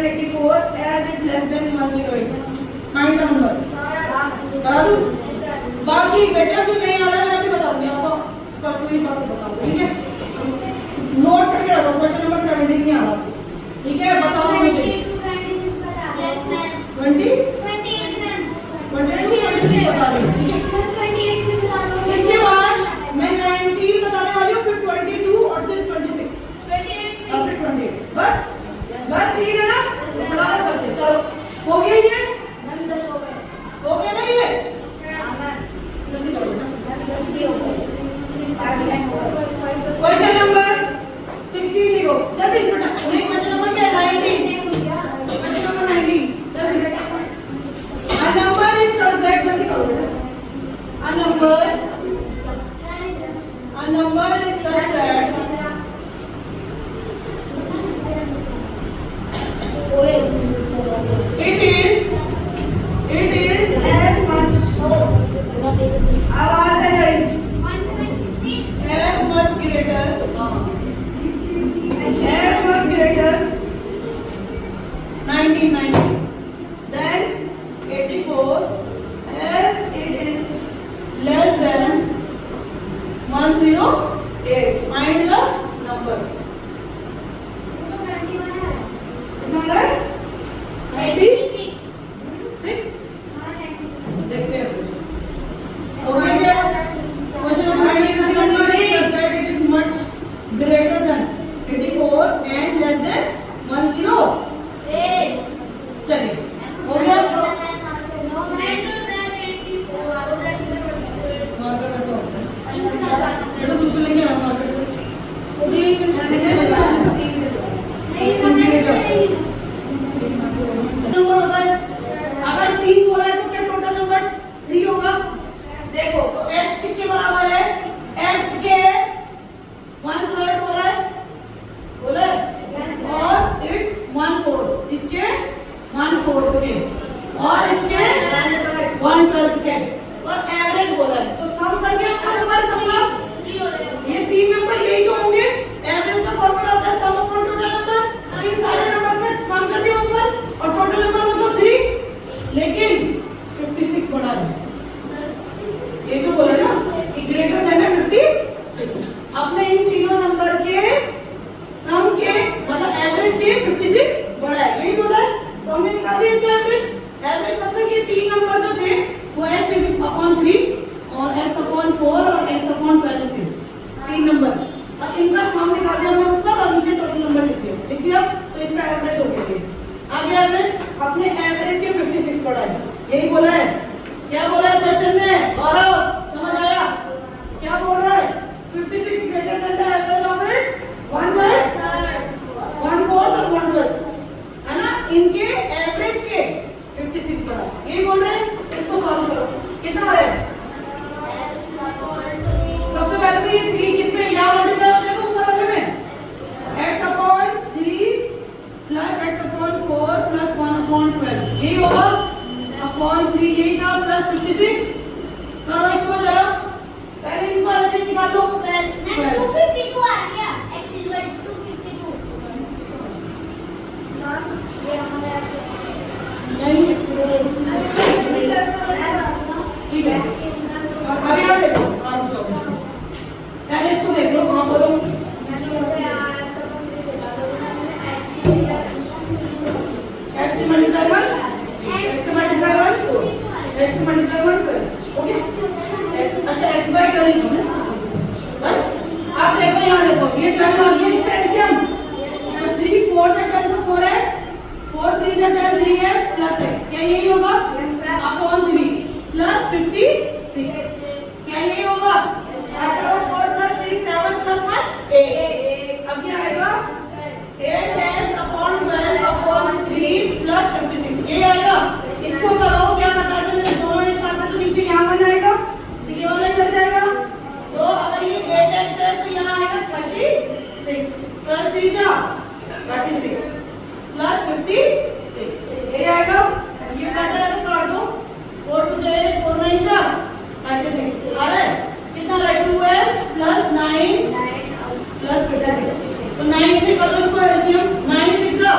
84 as it less than 108. Find the number. करा दूं? बाकी बेटा जो नहीं आ रहा है मैं अभी बताऊंगी आपको, पर्सनली बात बताऊंगी, ठीक है? नोट करके रखो, क्वेश्चन नंबर 17 नहीं आ रहा, ठीक है? बताओ मुझे। 20 22 23 बता रही हूँ, ठीक है? इसके बाद मैं 19 बताने वाली हूँ, फिर 22 और फिर 26 और फिर 28। बस 3 है ना? बराबर करते चलो। हो गया ये? हो गया ना ये? जल्दी करो ना। क्वेश्चन नंबर 16 लिखो जल्दी बेटा। नहीं, क्वेश्चन नंबर क्या है? 19। क्वेश्चन नंबर 19 जल्दी बेटा। A number is such that, जल्दी करो बेटा। A number is such that it is as much, आवाज है नहीं, as much greater 19 then 84 as it is less than 108. Find the number. कितना आ रहा है? 96। देखते हैं। Okay क्या? Question number 19 number is that it is much greater than 84 and less than 108. चलिए, हो गया? मार्कर कैसे होता है? ये तो दूसरे लेके आओ मार्कर। नंबर होता है, अगर 3 बोला है तो क्या टोटल नंबर 3 होगा? देखो तो x किसके बराबर है? x के 1/3 बोला है और इट्स 1/4, इसके 1/4 के और इसके 1/12 के और एवरेज बोला है। तो सम कर दिया नंबर सबका, ये 3 नंबर यही तो होंगे। एवरेज का फॉर्मूला होता है सम अपॉन टोटल नंबर। इन सारे नंबर से सम कर दिया ऊपर और टोटल नंबर मतलब 3, लेकिन 56 बढ़ा दिया। ये तो बोला ना कि ग्रेटर देन 56। आपने इन तीनों नंबर के सम के मतलब एवरेज के 56 बढ़ाया, यही बोला है। तो हमने निकाल दिया इसका एवरेज। एवरेज मतलब ये 3 नंबर जो थे वो x अपॉन 3 और x अपॉन 4 और x अपॉन 12 थे, 3 नंबर। अब इनका सम निकाल दिया हमने ऊपर और नीचे टोटल नंबर लिख दिया। तो इसका एवरेज हो गया। आगे एवरेज, अपने एवरेज के 56 बढ़ाए, यही बोला है। क्या बोला है क्वेश्चन में? गौरव समझ आया क्या बोल रहा है? 56 greater than the average of its 1/4 और 1/12 है ना? इनके एवरेज के 56 बढ़ा, यही बोल रहे हैं। इसको सॉल्व करो, कितना आ रहा है? सबसे पहले तो ये 3 किसमें यहाँ मल्टीप्लाई हो जाएगा ऊपर वाले में, x upon 3 plus x upon 4 plus 1 upon 12, यही होगा। अपॉन 3 यही था प्लस 56। करो इसको जरा, पहले इनको अलग निकाल लो। 252 आ गया, x = 252। नहीं ठीक है, अभी और देखो, पहले इसको देख लो। हाँ बोलो। x multiply 1 okay. अच्छा x/12 लिखो ना बस। आप देखो यहाँ देखो, ये 12 आ गया, इसका एलसीएम तो 3 4 से 12 तो 4x 4 3 से 12 3x प्लस x, क्या यही होगा? अपॉन 3 प्लस 56, क्या यही होगा? आपका 4 प्लस 3 7 प्लस 1 8। अब क्या आएगा? 8x अपॉन 12 अपॉन 3 प्लस 56, ये आएगा। इसको करो, क्या पता है मेरे दोनों एक साथ है तो नीचे यहाँ बन जाएगा, तो ये वाला चल जाएगा। तो अगर ये 8x है तो यहाँ आएगा 36 प्लस 3 जा 36 प्लस 56, ये आएगा। ये कट रहा है तो काट दो, 4 to 8 4 9 जा 36 आ रहा है। कितना आ रहा है? 2x plus 9 plus 56। तो 9 से करो इसको एलसीएम, 9 6 जा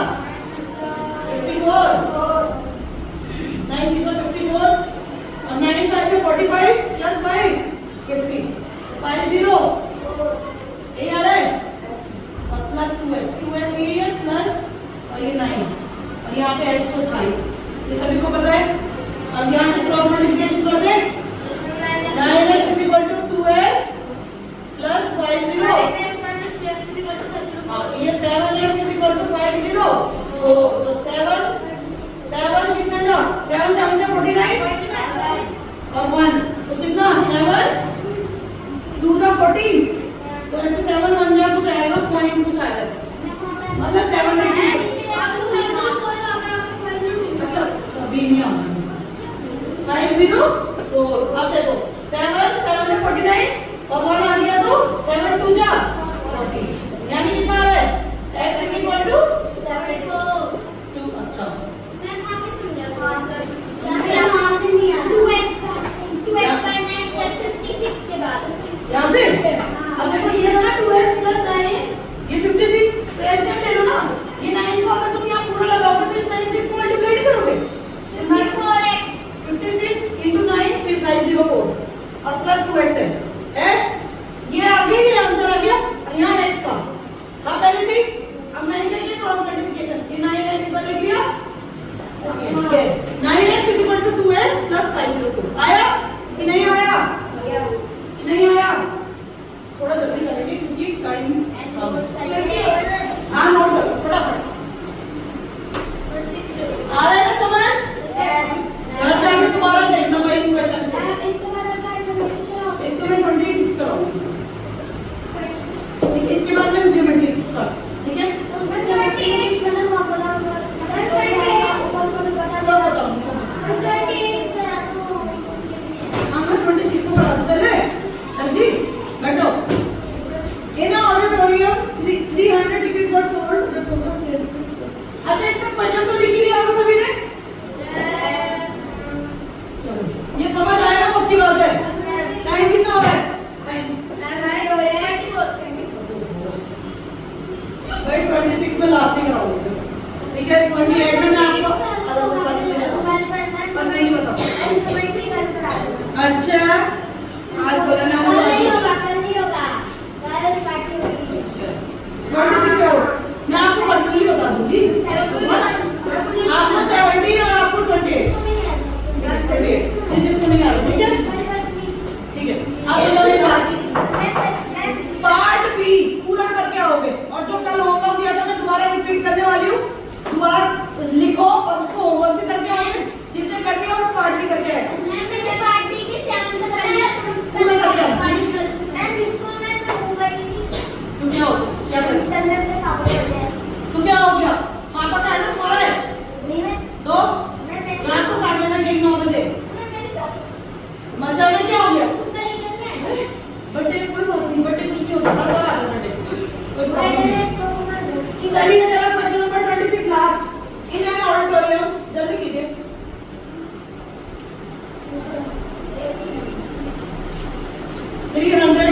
अच्छा अभी नहीं आना 504 अब देखो 7 7 में 49 और 1 आ गया तो 7 2 जा 40 यानी कितना आ रहा है x इज इक्वल टू 2 अच्छा यहाँ से अब देखो ये था ना 2x plus 9 ये 56 तो एलसीएम ले लो ना ये 9 को अगर तुम यहाँ पूरा लगाओगे तो इस 9 से इसको मल्टीप्लाई नहीं करोगे 56 into 9 फिर 504 और प्लस 2x है ये आ गया ये आंसर आ गया और यहाँ x था हाँ पहले से अब मैंने क्या किया क्रॉस मल्टीप्लिकेशन ये 9x इक्वल लिख लिया ठीक है 9x is equal to 2x plus 504 आया कि नहीं आया नहीं आया थोड़ा जल्दी करेंगे क्योंकि टाइम हाँ नोट करो फटाफट आ रहा है ना समझ घर जाके दोबारा देखना भाई क्वेश्चन को इसको मैं 26 कराऊंगी ठीक है इसके बाद मैं ज्योमेट्री स्टार्ट ठीक है सब बताऊंगी सब हाँ मैं 26 को करा दूं पहले सर जी बैठो in an auditorium 300 tickets were sold the total sale अच्छा इसका क्वेश्चन तो लिख लिया होगा सभी ने चलो ये समझ आया ना पक्की बात है टाइम कितना हो रहा है टाइम भाई 26 में लास्ट ही कराऊंगा ठीक है 28 में मैं आपको पर्सनली बताऊंगा अच्छा आज बोला मैं आपको 26 करो मैं आपको पर्सनली बता दूंगी आपको 17 और आपको 28 जिसको नहीं आ रहा ठीक है ठीक है आप बोलो एक बात पार्ट बी पूरा करके आओगे और जो कल होमवर्क दिया था मैं दोबारा रिपीट करने वाली हूँ दोबारा लिखो और उसको होमवर्क भी करके आओगे जिसने कर दिया वो पार्ट भी करके आएगा पूरा करके आओ तुम क्या हो क्या करें तो क्या हो गया पापा का है ना तुम्हारा है तो रात को काट देना 9 बजे मजा में क्या हो गया बर्थडे कोई बात नहीं बर्थडे कुछ नहीं होता हर साल आता बर्थडे कोई प्रॉब्लम नहीं चलिए जरा question number 26 last in an auditorium जल्दी कीजिए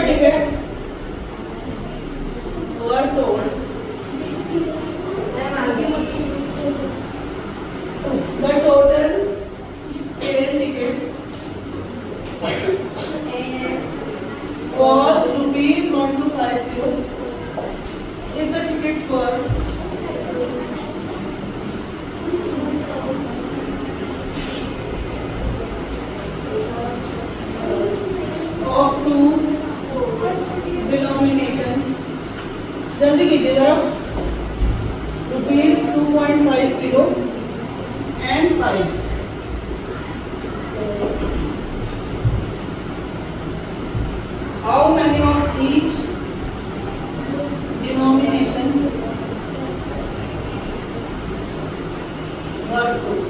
tickets were sold the total sale tickets was rupees 1250 if the tickets were of two denomination जल्दी कीजिए जरा rupees 2.50 and 5 how many of each denomination were sold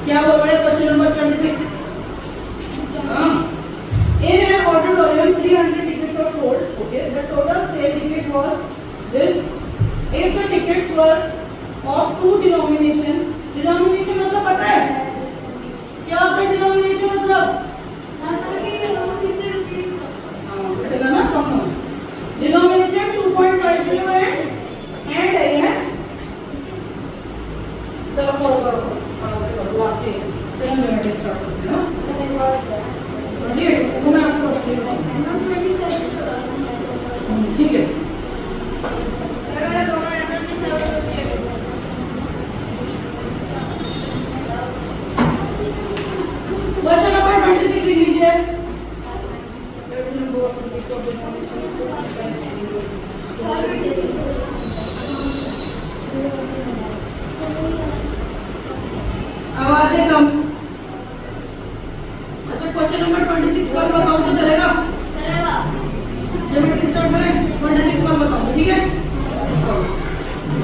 क्या बोल रहे हैं question number 26 in an auditorium 300 tickets were sold okay the total sale ticket was this if the tickets were of two denomination मतलब पता है क्या होता है denomination मतलब घटेगा ना कम हो denomination 2.50 and है चलो करो लास्ट ईयर फिर हम यूनिट स्टार्ट करते हैं ना तो मैं आपको ठीक है क्वेश्चन नंबर 26 लिख लीजिए आवाजें कम अच्छा क्वेश्चन नंबर 26 कल बताऊं तो चलेगा ज्योमेट्री स्टार्ट करें 26 का बताऊंगी, ठीक है?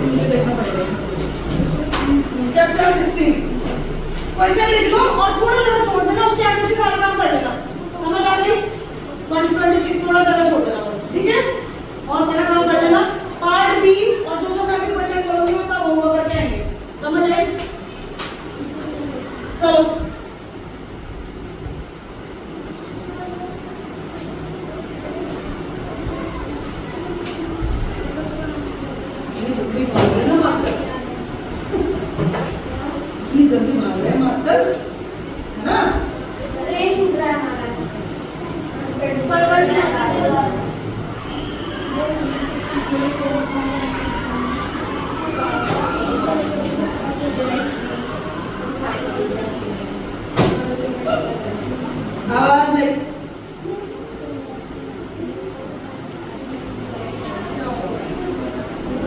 मुझे देखना पड़ेगा। चैप्टर 16 क्वेश्चन लिख लो और थोड़ा जगह छोड़ देना, उसके आगे से सारा काम कर लेना। समझ आ गई? 26 थोड़ा जगह छोड़ देना बस, ठीक है? और सारा काम कर लेना। पार्ट बी और जो मैं अभी क्वेश्चन करूंगी वो सब होमवर्क करके आएंगे। समझ आई? चलो जल्दी भाग रहे हैं आजकल, है ना? रेट छूट रहा है हमारा। कल भी लगा दे बस। आवाज नहीं।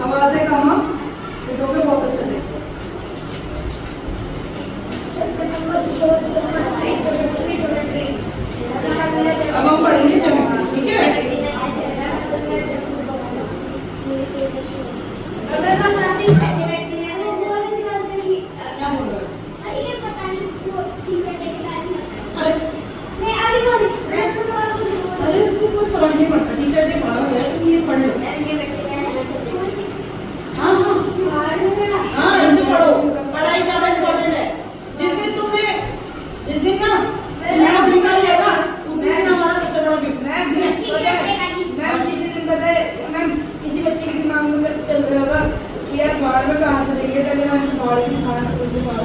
आवाजें कम हो, लिखोगे बहुत अच्छे से। अब हम पढ़ेंगे ज्योमेट्री, ठीक है? क्या बोल रहे हो? अरे उससे कोई फर्क नहीं पड़ता, टीचर ने पढ़ा हुआ है तुम ये पढ़ लो। हाँ हाँ हाँ, इसे पढ़ो, पढ़ाई ज्यादा इम्पोर्टेंट है। जिस दिन ना मैम निकल जाएगा उसी दिन हमारा सबसे बड़ा गिफ्ट। मैम किसी दिन पता है मैम किसी बच्चे के दिमाग में चल रहा होगा कि यार बाढ़ में कहाँ से लेंगे, पहले मैम बाढ़ ही खाना उसे बाढ़।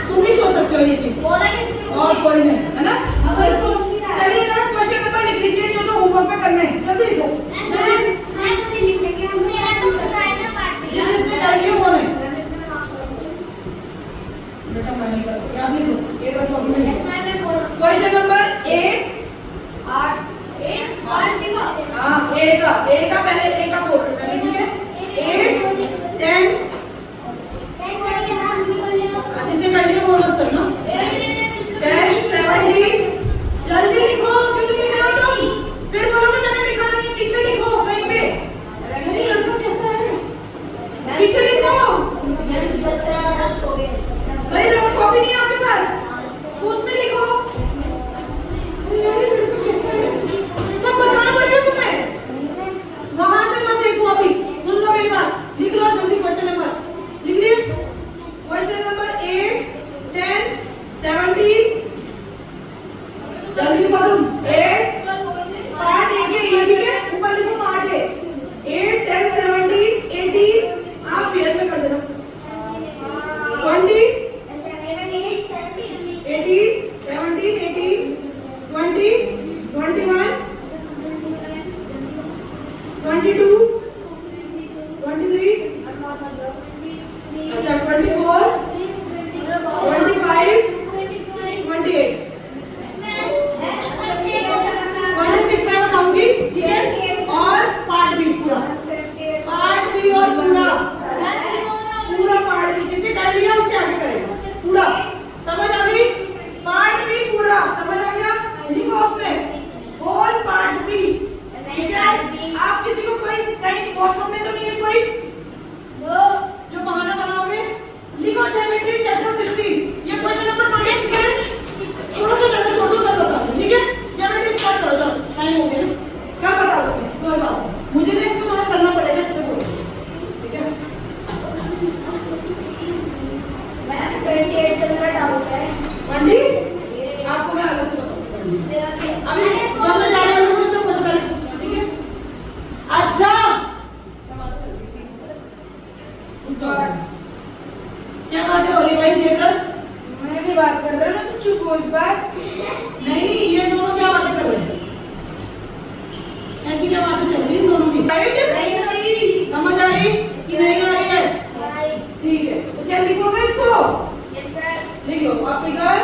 तुम भी सोच सकते हो ये चीज, और कोई नहीं, है ना? चलिए जरा क्वेश्चन पेपर लिख लीजिए जो जो होमवर्क पे करना है, जल्दी लिखो। जिसने कर लिया वो नहीं। बेटा मैं नहीं कर सकती, आप लिखो, एक बार कॉपी में लिखो। क्वेश्चन नंबर 8 हाँ ए का पहले ए का फोटो पहले, ठीक है? 8 10 जिसे कर लिया वो मत करना। 10 17 जल्दी लिखो, क्यों नहीं लिख रहे हो तुम? फिर बोलोगे मैंने लिखा नहीं, पीछे लिखो कहीं पे। अरे लड़का कैसा है? पीछे लिखो। भाई लोग कॉपी नहीं है आपके पास, उसमें लिखो। सब बताना पड़ेगा तुम्हें, वहां से मत देखो अभी, सुन लो मेरी बात, लिख लो जल्दी क्वेश्चन नंबर। लिख लिए? क्वेश्चन नंबर 8 10 17 जल्दी लिखो तुम। 8 पार्ट ए के ये, ठीक है? ऊपर लिखो पार्ट ए। 8 10 17 18 आप फेयर में कर देना। 20 18 17 18 20 21 22 23 अच्छा 24 25 28 26 मैं बताऊंगी, ठीक है? और पार्ट बी पूरा, पार्ट बी और पूरा पार्ट बी जिसने कर लिया उससे आगे करेगा पूरा। समझ आ गई? पार्ट बी पूरा समझ आ गया? लिखो उसमें होल पार्ट बी, ठीक है? आप किसी को कोई कहीं वॉशरूम में तो नहीं है कोई जो बहाना बनाओगे? लिखो ज्योमेट्री चैप्टर 16 ये क्वेश्चन नंबर 26 है। थोड़ा सा जगह छोड़ दो, कल बताओ, ठीक है? ज्योमेट्री स्टार्ट करो, चलो टाइम हो गया। क्या बताओगे? कोई बात मुझे ना इसको थोड़ा करना पड़ेगा, इसमें बोलो, ठीक है? 20 आपको मैं अलग से बताऊंगा अभी जब मैं जा रही हूँ मुझसे मुझे पहले पूछना, ठीक है? अच्छा क्या बात हो रही भाई देवव्रत? मैं भी बात कर रहा हूँ, तो चुप हो इस बार। नहीं ये दोनों क्या बातें कर रहे हैं? ऐसी क्या बातें चल रही है दोनों की? समझ आ रही कि नहीं आ रही है? ठीक है, तो क्या लिखोगे इसको? लिख लो a figure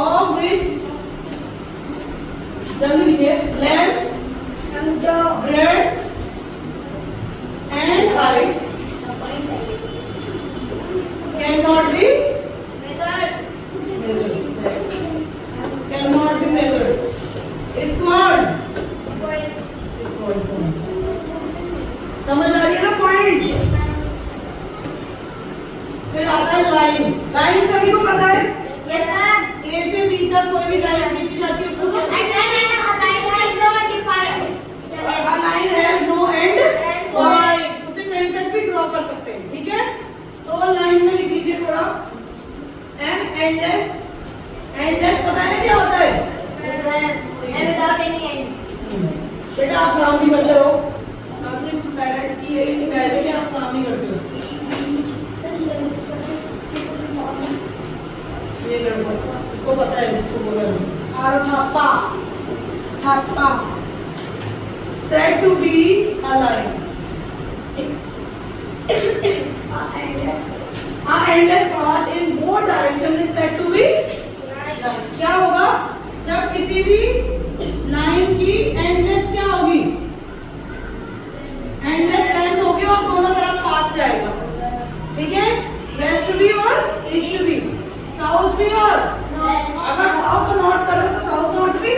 of which जल्दी लिखिए length, breadth and height cannot be measured. Cannot be measured इधर कोई भी लाइन खींची जाती है उसको क्या And then A line has no end point. उसे कहीं तक भी ड्रॉ कर सकते हैं, ठीक है? तो लाइन में लिख लीजिए थोड़ा endless. endless पता है क्या होता है? and without any end. बेटा आप काम नहीं करते हो, अपने पेरेंट्स की यही शिकायत है आप काम नहीं करते हो। ये गड़बड़, उसको पता है जिसको बोला है। और Thapa Thapa Said to be alive. A endless path in both direction is said to be line. क्या होगा जब किसी भी लाइन की एंडलेस क्या होगी? एंडलेस लाइन होगी और दोनों तरफ पाथ जाएगा, ठीक है? वेस्ट भी और ईस्ट भी, साउथ भी और अगर साउथ नॉर्थ कर रहे हो तो साउथ नॉर्थ भी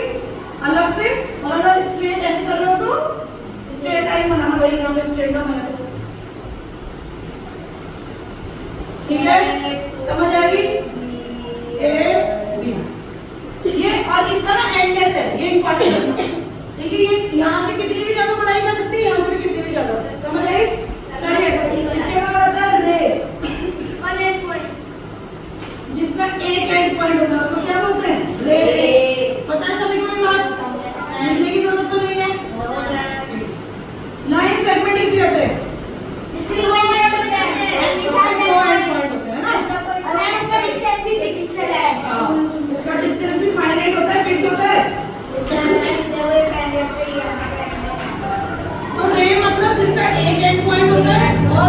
अलग से, और अगर स्ट्रेट ऐसे कर रहे हो तो स्ट्रेट लाइन बनाना, भाई यहाँ पे स्ट्रेट का बना तो ठीक है, समझ आएगी? ए बी ये, और इसका ना एंडलेस है, ये इंपॉर्टेंट है, ठीक है? ये यहाँ से कितनी भी जगह पढ़ाई जा सकती है, यहाँ से भी कितनी भी जगह, समझ आई? चलिए इसके बाद आता है रे, जिसका एक एंड पॉइंट होता है उसको क्या बोलते हैं? रे। पता है सभी को ये बात? लिखने की जरूरत तो नहीं है। लाइन सेगमेंट किसे कहते हैं? जिसके दो एंड होते हैं, उसके दो एंड पॉइंट होते हैं ना, और उसका डिस्टेंस भी फिक्स्ड रहता है। हाँ, उसका डिस्टेंस भी फाइनाइट होता है, फिक्स होता है। तो रे मतलब जिसका एक एंड पॉइंट होता है, और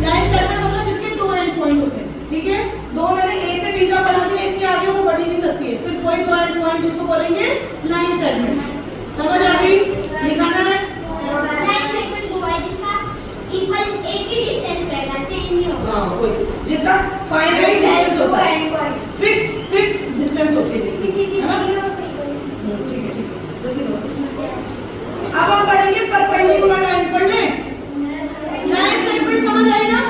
लाइन सेगमेंट मतलब जिसके दो एंड पॉइंट होते हैं, ठीक है? दो मैंने ए से बी का बना दिया, इसके आगे वो बढ़ ही नहीं सकती है, सिर्फ कोई दो एंड पॉइंट उसको बोलेंगे लाइन सेगमेंट। समझ आ गई? लिखाना है लाइन सेगमेंट वो है जिसका इक्वल एक ही डिस्टेंस रहेगा, चेंज नहीं होगा। हाँ, कोई जिसका फाइनाइट डिस्टेंस होता है, फिक्स डिस्टेंस होती है जिसकी, है ना? ठीक है, जल्दी करो। अब हम पढ़ेंगे परपेंडिकुलर लाइन, पढ़ लें? लाइन सेगमेंट समझ आई ना?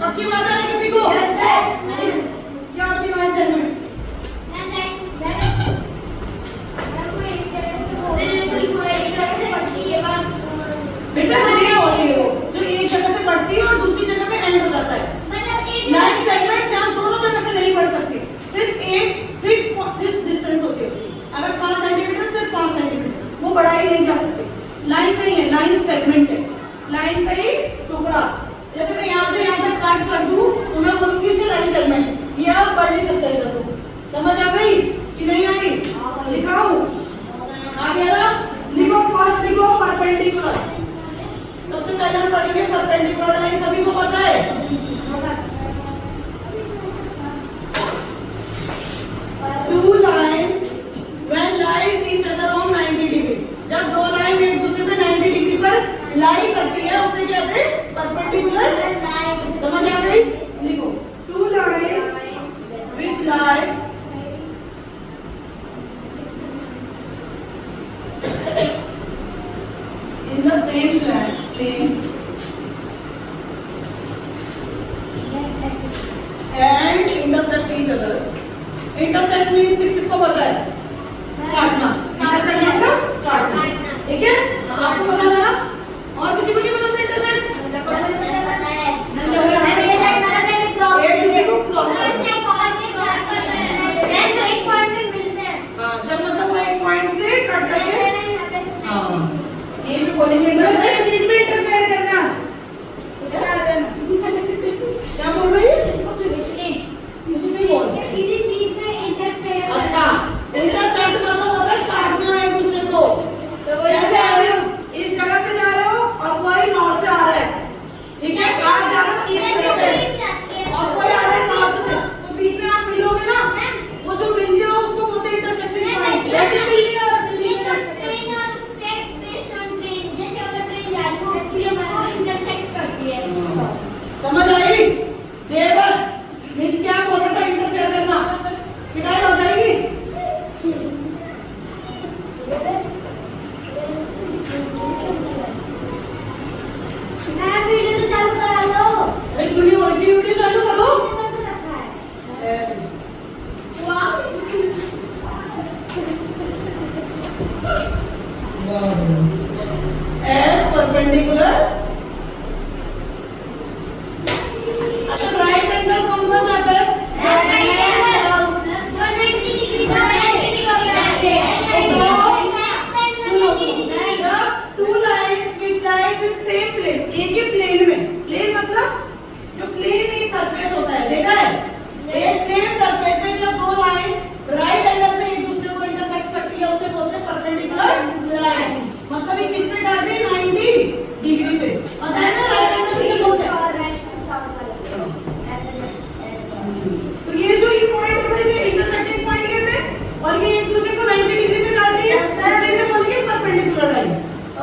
पक्की बात है किसी को? क्या होती है लाइन सेगमेंट? बेटा ये होती है वो जो एक जगह से बढ़ती है और दूसरी जगह पे एंड हो जाता है। लाइन सेगमेंट जहाँ दोनों जगह से नहीं बढ़ सकती, सिर्फ एक फिक्स डिस्टेंस होती है उसकी। अगर 5 सेंटीमीटर सिर्फ 5 सेंटीमीटर, वो बढ़ाई नहीं जा सकती। लाइन नहीं है, लाइन सेगमेंट है। लाइन का ही टुकड़ा, जैसे मैं यहाँ से यहाँ तक काट कर दूं तो मैं बोलूंगी इसे लाइन सेगमेंट, ये अब बढ़ नहीं सकता इधर को। समझ आ गई कि नहीं आई? लिखाऊं? आ गया ना? लिखो, फर्स्ट लिखो परपेंडिकुलर। सबसे पहले हम पढ़ेंगे परपेंडिकुलर लाइन, सभी को पता है? Two lines when lies each other on 90 degree. जब दो लाइन एक दूसरे पे 90 डिग्री पर लाई करती है उसे कहते हैं परपेंडिकुलर। समझ आ गई? लिखो, two lines which lie in the same plane and intersect each other. Intersect means किसको पता है? काटना। Intersect मतलब काटना, ठीक है? आपको पता था ना? और किसी को नहीं पता था intersect? हाँ, जब मतलब वो एक पॉइंट से कट करके, हाँ, ये भी बोलेंगे intersect, चीज में इंटरफेयर करना। क्या बोल रही है? कुछ भी बोल। अच्छा, इंटरसेक्ट मतलब होता है काटना एक दूसरे को। जैसे आप इस जगह से जा रहे हो और कोई नॉर्थ से आ रहा है, ठीक है? आप जा रहे हो ईस्ट तरफ से और कोई आ रहा है नॉर्थ से, तो बीच में आप मिलोगे ना, वो जो मिल गया उसको बोलते हैं इंटरसेक्टिंग पॉइंट। जैसे बिल्ली और बिल्ली का समझ आई? देवदत्त मिल क्या बोल रहा था? इंटरफेयर करना। परपेंडिकुलर। अच्छा राइट एंगल कौन कौन जाता है? Two lines which lies in same plane, एक ही प्लेन में। प्लेन मतलब जो प्लेन एक सरफेस होता है, देखा है? एक प्लेन सरफेस में जब दो लाइंस राइट एंगल में एक दूसरे को इंटरसेक्ट करती है उसे बोलते हैं परपेंडिकुलर लाइन। मतलब ये किस पे काट रही है? 90 डिग्री पे। पता है ना राइट एंगल किसे बोलते हैं? तो ये जो ये पॉइंट होता है इसे इंटरसेक्टिंग पॉइंट कहते हैं और ये एक दूसरे को 90 डिग्री पे काट रही है इसलिए इसे बोलेंगे परपेंडिकुलर लाइन।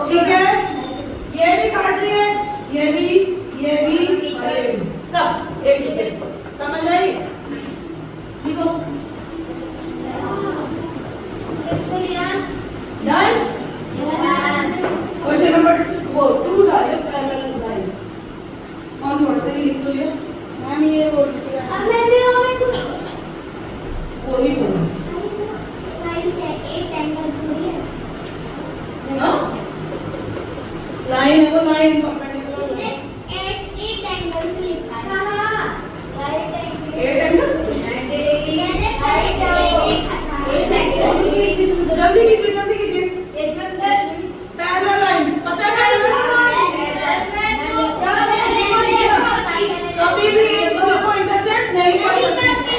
ठीक है? ये भी काट रही है, ये भी और ये भी सब एक दूसरे को। समझ आई? लिखो। डन? क्वेश्चन नंबर 2 डालिए पैरेलल लाइंस। कौन थोड़ा सा लिख तो लिया? मैम ये बोल वो ही बोलो। हाँ? लाइन है वो लाइन परपेंडिकुलर। 8 एंगल्स? जल्दी कीजिए। पैरेलल लाइंस, पता है पैरेलल? कभी भी एक दूसरे को इंटरसेक्ट नहीं कर सकती।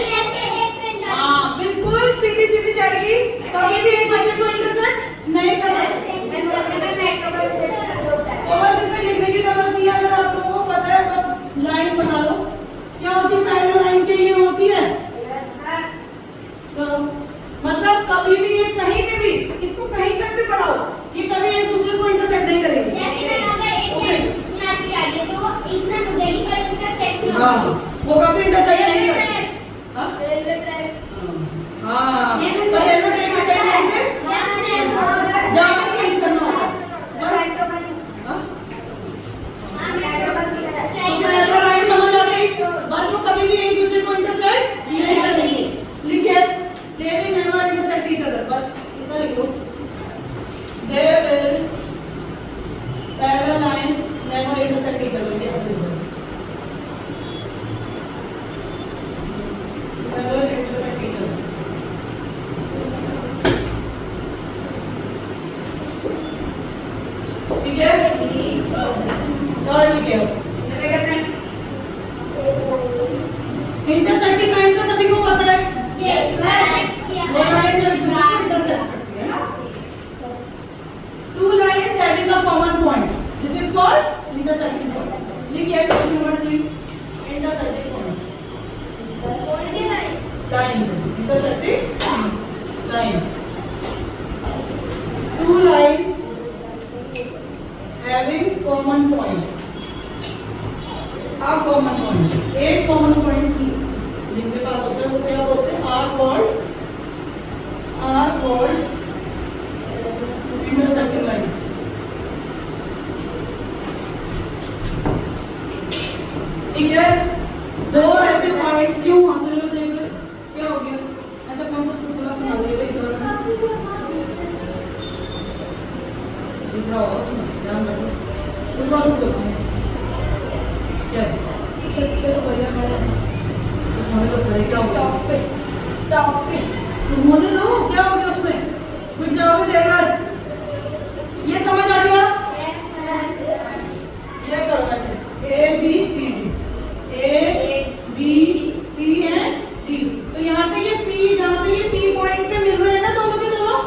हाँ, बिल्कुल सीधी जाएगी। कभी भी एक दूसरे को इंटरसेक्ट नहीं कर सकती। तो बस इसमें लिखने की जरूरत नहीं है, अगर आप लोगों को पता है तो लाइन बना लो। क्या होती है पैरेलल लाइन के? ये होती है करो, मतलब कभी भी ये कहीं पे भी इसको कहीं तक भी बढ़ाओ, ये कभी एक दूसरे को इंटरसेक्ट नहीं करेंगे। हाँ, वो कभी इंटरसेक्ट नहीं करेंगे। हाँ, पर रेलवे ट्रैक पे कहीं जाएंगे जहाँ पे चेंज करना होगा। पैरेलल लाइन समझ आ गई? बस वो कभी भी एक दूसरे को इंटरसेक्ट नहीं करेंगे। लिखिए, they will never intersect each other। बस इतना लिखो। They will parallel lines never intersect each other। ये ऐसे लिखो। Never intersect each other। ठीक है? और लिखिए। इंटरसेक्टिंग लाइन तो सभी को पता है। वो लाइन जो एक दूसरे को इंटरसेक्ट करती है ना। Two lines having a common point, this is called intersecting point। लिखिए question number 3, intersecting point। Line intersecting line। Two lines having common point, a common point, एक common point जिनके पास होता है वो क्या बोलते हैं? are called intersecting line। ठीक है? दो ऐसे पॉइंट्स क्यों हासिल होते हैं? क्या हो गया? ऐसा कौन सा चुटकुला सुना देगा इस बार में? दिख रहा होगा, सुनो, ध्यान रखो। रुको क्या है? छत पे तो बढ़िया है। हमें तो पता है क्या होगा। टॉप पे तुम होने दो, क्या हो गया उसमें? कुछ जाओगे देर रात। ये समझ आ गया? ये करो ऐसे, A B C D है D। तो यहाँ पे ये P, जहाँ पे ये P पॉइंट पे मिल रहे हैं ना दोनों के दोनों,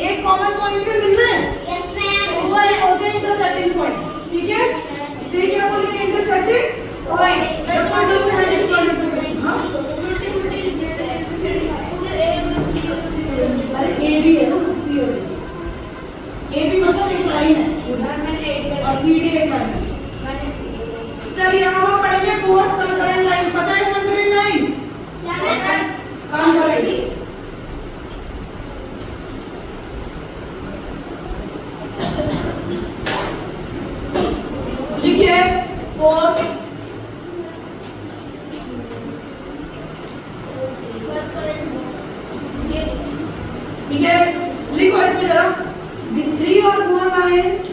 एक कॉमन पॉइंट पे मिल रहे हैं। वो एक होते हैं इंटरसेक्टिंग पॉइंट। ठीक है? इसे क्या बोलेंगे? Intersecting point. अरे ए भी है ना, सी हो जाएगी। ए भी मतलब एक लाइन है और सी डी एक लाइन है। चलिए अब हम पढ़ेंगे फोर्थ कंकरेंट लाइन। पता है कंकरेंट लाइन? कंकरेंट लिखिए फोर्थ। ठीक है? लिखो इसमें जरा, the three or more lines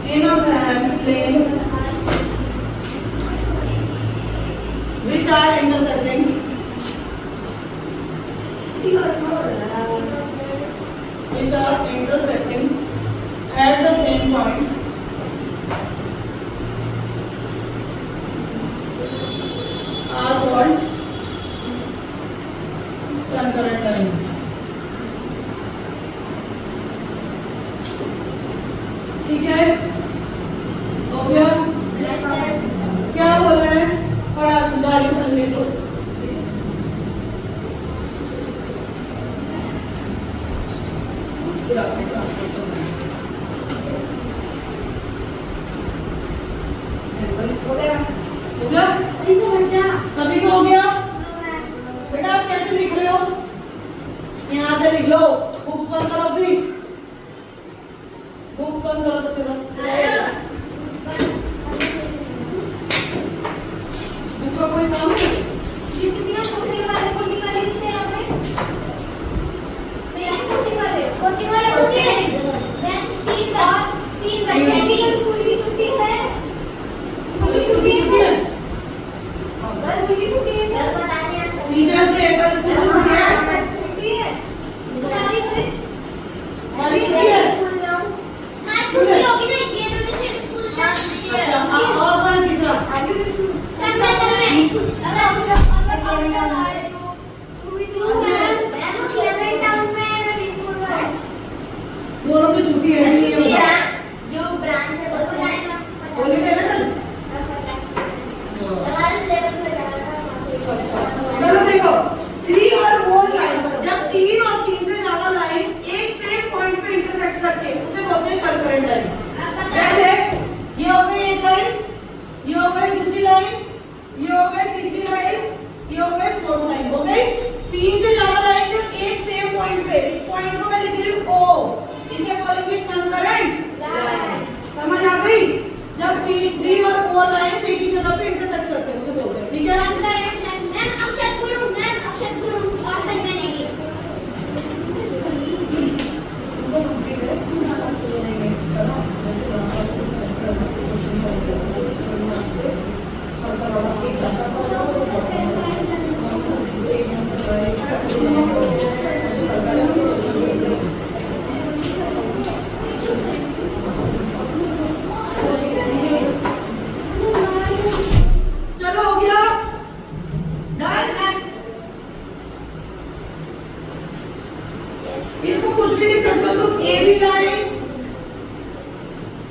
in a plane which are intersecting at the same point are called concurrent line. ठीक है, हो गया? क्या बोल रहे हैं? पढ़ा सुधार चलने को। हो गया? सभी को हो गया? बेटा आप कैसे लिख रहे हो? यहाँ से लिख लो। बुक्स बंद करो अभी। बुक्स बंद करो सबके सब। बुक का कोई काम है? जितनी आप कोचिंग वाले कितने हैं यहाँ पे? नहीं कोचिंग वाले तीन स्कूल की छुट्टी है। स्कूल की छुट्टी है। स्कूल की छुट्टी है। टीचर्स डे का स्कूल छुट्टी है। छुट्टी है। तुम्हारी कुछ हमारी छुट्टी है। अच्छा और कौन है तीसरा? दोनों की छुट्टी है नहीं है हॉलीडे है ना? अच्छा चलो देखो 3 और मोर लाइन जब 3 और 3 से ज्यादा लाइन एक सेम पॉइंट पे इंटरसेक्ट करते हैं उसे बोलते हैं कंकरेंट लाइन। जैसे ये हो गई एक लाइन, ये हो गई दूसरी लाइन, ये हो गई तीसरी लाइन, ये हो गई फोर्थ लाइन। हो गई 3 से ज्यादा लाइन जो एक सेम पॉइंट पे, इस पॉइंट को मैं लिख रही हूँ O, इसे बोलेंगे कंकरेंट लाइन। समझ आ गई? जब 3 और 4 लाइन एक ही जगह पे इंटरसेक्ट करते हैं उसे बोलते हैं। ठीक है? चलो हो गया? डन? इसको कुछ भी नहीं सकते तुम A B line,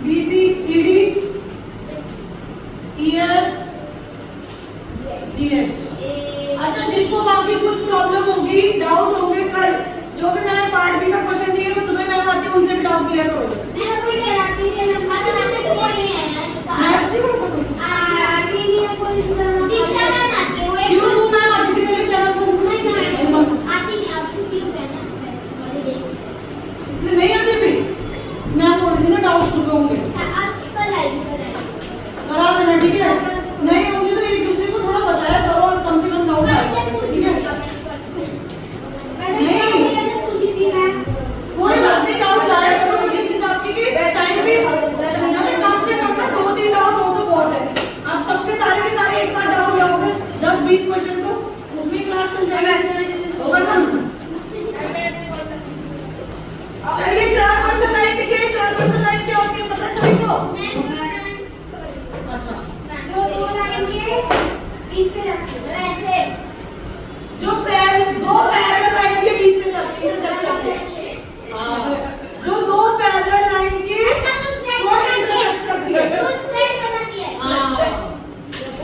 B C C D, E F G H. अच्छा जिसको बाकी कुछ प्रॉब्लम होगी, डाउट होंगे कल जो भी मैंने पार्ट बी का क्वेश्चन दिए वो सुबह मैं आती हूँ उनसे भी डाउट क्लियर करोगे। मैथ्स नहीं पढ़ता कोई? क्यों वो मैम आती थी पहले क्या इसलिए नहीं आती थी? मैं बोल रही थी ना डाउट सुबह होंगे करा देना। ठीक है? नहीं होंगे तो एक दूसरे को थोड़ा बताया करो और कम से कम डाउट आए। ठीक है? कोई बात नहीं, डाउट आया करो किस हिसाब की टाइम भी कम से कम ना 2-3 डाउट हो तो बहुत है। आप सबके सारे के सारे एक साथ डाउट जाओगे 10-20% तो उसमें क्लास चल जाएगी। होगा ना? चलिए ट्रांसवर्सल लाइन दिखिए। ट्रांसवर्सल लाइन क्या होती है पता है सभी को? अच्छा जो दो पैरेलल लाइन के बीच से जाती है इंटरसेक्ट करती है। हां जो दो पैरेलल लाइन के इंटरसेक्ट करती है। हां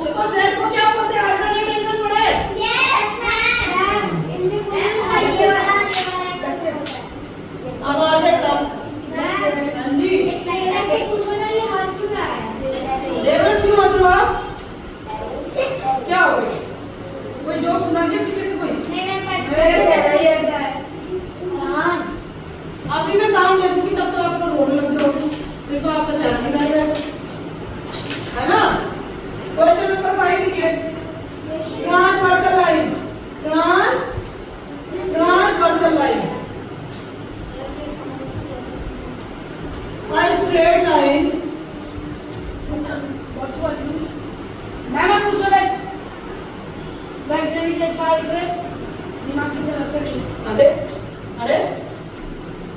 उसको Z को क्या बोलते हैं? अल्टरनेट एंगल पढ़े? अब आ जाए तब हां जी देवर क्यों हंस रहे हो? क्या हो गया? कोई जोक सुना के पीछे से कोई? अभी मैं काम दे दूंगी तब तो आपको रोने लग जाओगे, फिर तो आपका चेहरा निकल जाएगा, है ना? क्वेश्चन नंबर 5 लिखिए। Transversal line, transversal line, a straight line ऐसे दिमाग की तरफ कर अरे अरे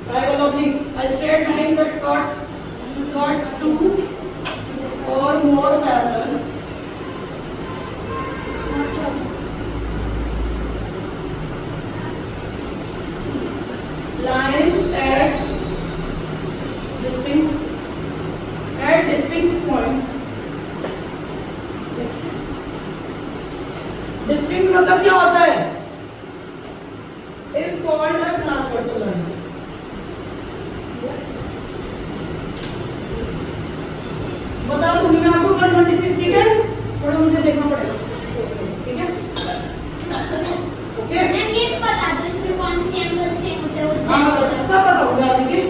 ट्राई कर लो अपनी a straight line that cuts two or more parallel lines at distinct points. Distinct मतलब क्या होता है? Is called a transversal line. बता दूं मैं आपको 126 ठीक है? थोड़ा मुझे देखना पड़ेगा ठीक है? ओके? मैम ये भी बता दो इसमें कौन से एंगल सेम होते हैं वो हाँ सब बताऊंगा ठीक है?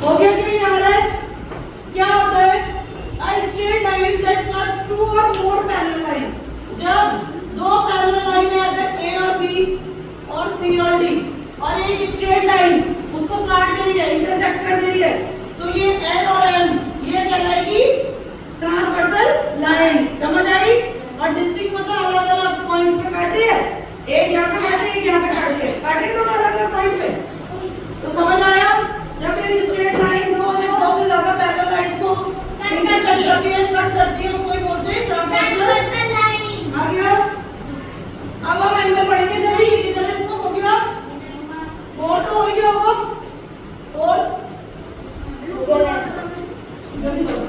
हो गया क्या ये आ रहा है? क्या होता है? A straight line that cuts two or more parallel line. जब दो पैरेलल लाइन है अगर A और B और C और D और एक स्ट्रेट लाइन उसको काट दे रही है इंटरसेक्ट कर दे रही है तो ये L और M ये कहलाएगी ट्रांसवर्सल लाइन समझ आई और डिस्टिंक्ट मतलब अलग अलग पॉइंट्स पे काट रही है एक यहाँ पे काट रही है एक यहाँ पे काट रही है दोनों अलग अलग पॉइंट पे तो समझ आया जब एक स्ट्रेट लाइन दो से ज्यादा पैरेलल लाइंस को इंटरसेक्ट करती है कट करती है उसको बोलते हैं ट्रांसवर्सल लाइन आ गया अब हम एंगल पढ़ेंगे जल्दी चलो इसको हो गया और तो हो गया होगा और जल्दी करो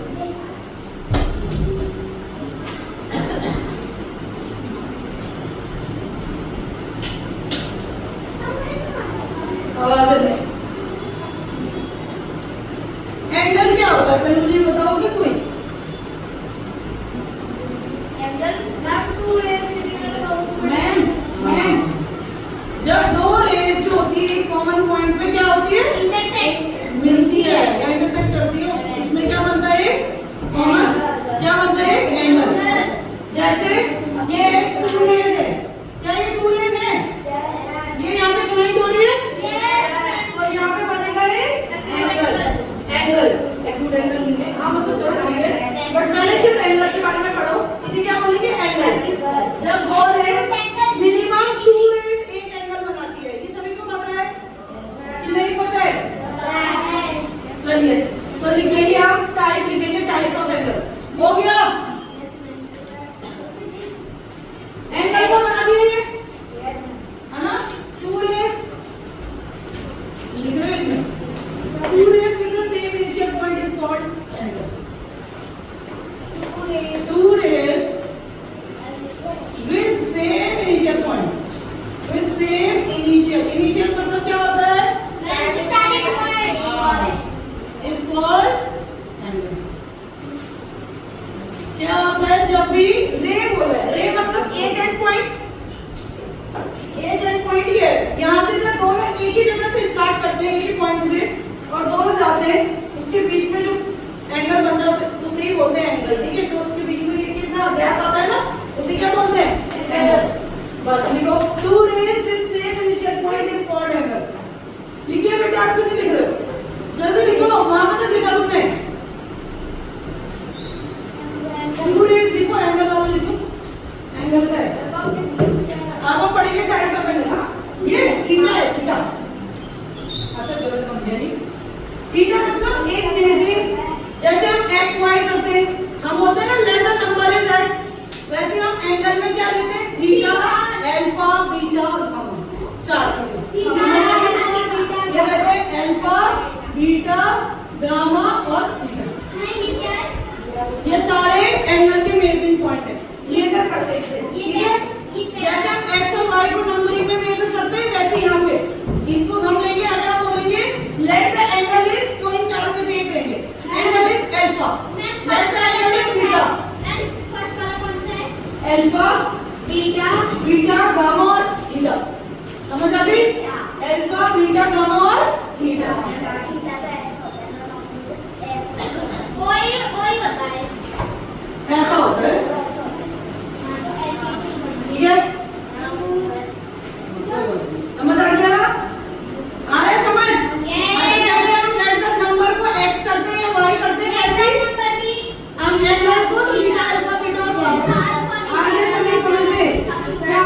आवाज दे एंगल क्या होता है पहले मुझे बताओगे कोई angle ma'am two rays ma'am जब दो रेज जो होती है कॉमन पॉइंट पे क्या होती है इंटरसेक्ट मिलती है या इंटरसेक्ट करती है उसमें क्या बनता है कॉमन क्या बनता है एंगल जैसे ये टू रेज है क्या ये टू रेज है ये यहाँ पे ज्वाइंट हो रही है और यहाँ पे बनेगा ये एंगल एक्यूट एंगल नहीं है हाँ मतलब चलो ठीक है बट मैंने सिर्फ एंगल के बारे में पढ़ो इसी क्या बोलेंगे एंगल जब दो रेज मिनिमम टू रेज एक एंगल बनाती है ये सभी को पता है कि नहीं पता है चलिए तो लिखेंगे हम टाइप लिखेंगे टाइप्स ऑफ एंगल हो गया एंगल को बना दिए ये है ना टू रेज लिख रहे हो इसमें two rays with the same initial point is called angle two rays with same initial point initial मतलब क्या होता है starting point is called angle क्या होता है जब भी रे बोले रे मतलब एक एंड पॉइंट ही है यहाँ से जब दोनों एक ही जगह से स्टार्ट करते हैं एक ही पॉइंट से और दोनों जाते हैं उसके बीच में जो एंगल बनता है उसे ही बोलते हैं एंगल ठीक है जो उसके बीच में ये कितना गैप आता है ना उसे क्या बोलते हैं एंगल बस लिखो two rays with same initial point is called angle लिखिए बेटा आप क्यों नहीं लिख रहे हो जल्दी लिखो वहां पे तक लिखा तुमने टू रेज लिखो एंगल वाला लिखो एंगल का है अब हम पढ़ेंगे टाइप्स ऑफ एंगल ये थीटा है थीटा अच्छा गलत बन गया नहीं थीटा मतलब एक मेजरिंग जैसे हम एक्स वाई करते हैं हम होते हैं ना let the number is x वैसे हम एंगल में क्या लेते हैं थीटा अल्फा बीटा और गामा चार चीजें ये लेते हैं अल्फा बीटा गामा और थीटा ये सारे एंगल के मेजरिंग पॉइंट है मेजर करते हैं ठीक है जैसे हम एक्स और वाई को नंबरिंग में मेजर करते हैं वैसे यहाँ पे इसको हम लेंगे अगर हम बोलेंगे लेट द एंगल इज तो इन चारों में से एक लेंगे angle is alpha let the angle is beta first वाला कौन सा है अल्फा बीटा गामा और थीटा समझ आ गई अल्फा बीटा गामा और थीटा कोई होता है ऐसा होता है ठीक है समझ आ गया ना आ रहा है समझ जैसे हम लेट द नंबर को एक्स करते हैं या वाई करते हैं ऐसे हम एंगल को थीटा अल्फा बीटा और गामा आगे सभी समझ में क्या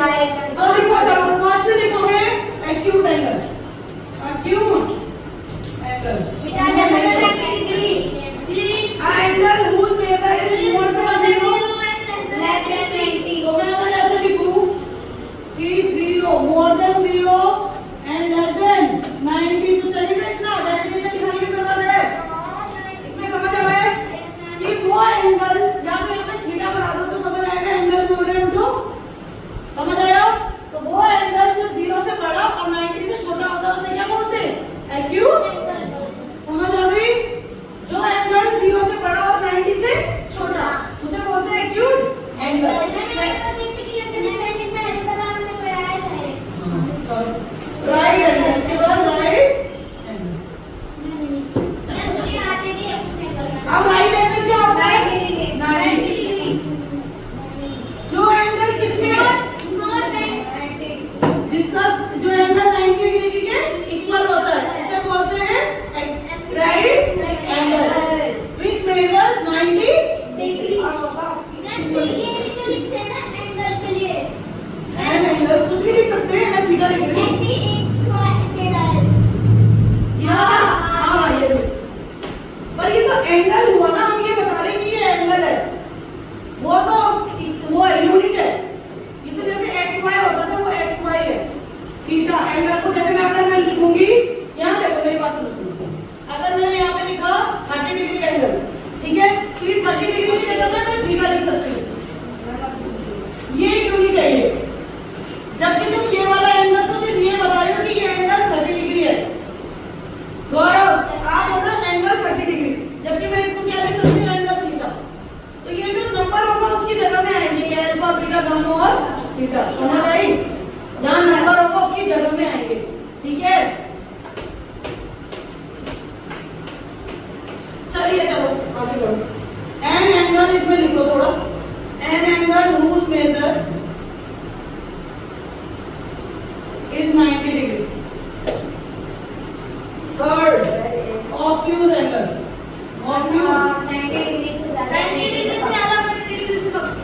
तो लिखो, चलो फर्स्ट लिखोगे acute angle, acute angle, angle whose measure is more than 0. तो मैं अगर ऐसे लिखूं कि 0 more than 0 and less than 90 तो चलेगा इतना, डेफिनेशन लिखने की जरूरत है। इसमें समझ आ रहा है कि वो एंगल, या तो यहाँ पे थीटा बना दो तो समझ आएगा एंगल बोल रहे हो तो समझ आया। तो वो एंगल जो 0 से बड़ा और 90 से छोटा होता है उसे क्या बोलते हैं? एक्यूट। समझ आ गई? जो एंगल 0 से बड़ा और 90 से छोटा उसे बोलते हैं एक्यूट एंगल। राइट एंगल, इसके बाद राइट एंगल। अब राइट एंगल क्या होता है? 90। जो एंगल किसमें जिसका जो एंगल 90 डिग्री के इक्वल होता है उसे बोलते हैं right angle which measures 90 degree. And angle कुछ भी लिख सकते हैं, मैं थीटा लिख रही हूँ या हाँ ये भी। पर ये तो एंगल हुआ ना, हम ये बता रहे हैं कि ये एंगल है, वो तो वो यूनिट है। ये तो जैसे एक्स वाई होता था, वो एक्स वाई है। थीटा एंगल को जैसे मैं अगर मैं लिखूंगी, यहाँ देखो मेरी बात सुनो, अगर मैंने यहाँ पे लिखा 30 डिग्री एंगल, ठीक है, तो ये 30 डिग्री की जगह मैं थीटा लिख सकती हूँ, ये यूनिट है ये। जबकि तुम ये वाला एंगल तो सिर्फ ये बता रहे हो कि ये एंगल 30 डिग्री है। गौरव आप बोल रहे हो एंगल 30 डिग्री, जबकि मैं इसको क्या लिख सकती हूँ? Angle theta. तो ये जो नंबर होगा उसकी जगह में आएंगे, ये अल्फा बीटा गामा और थीटा। समझ आई? जहाँ नंबर होगा उसकी जगह में आएंगे, ठीक है। चलिए चलो आगे बढ़ो। एन एंगल इसमें लिख लो थोड़ा, an angle whose measure is 90 degree. Third, obtuse angle. Obtuse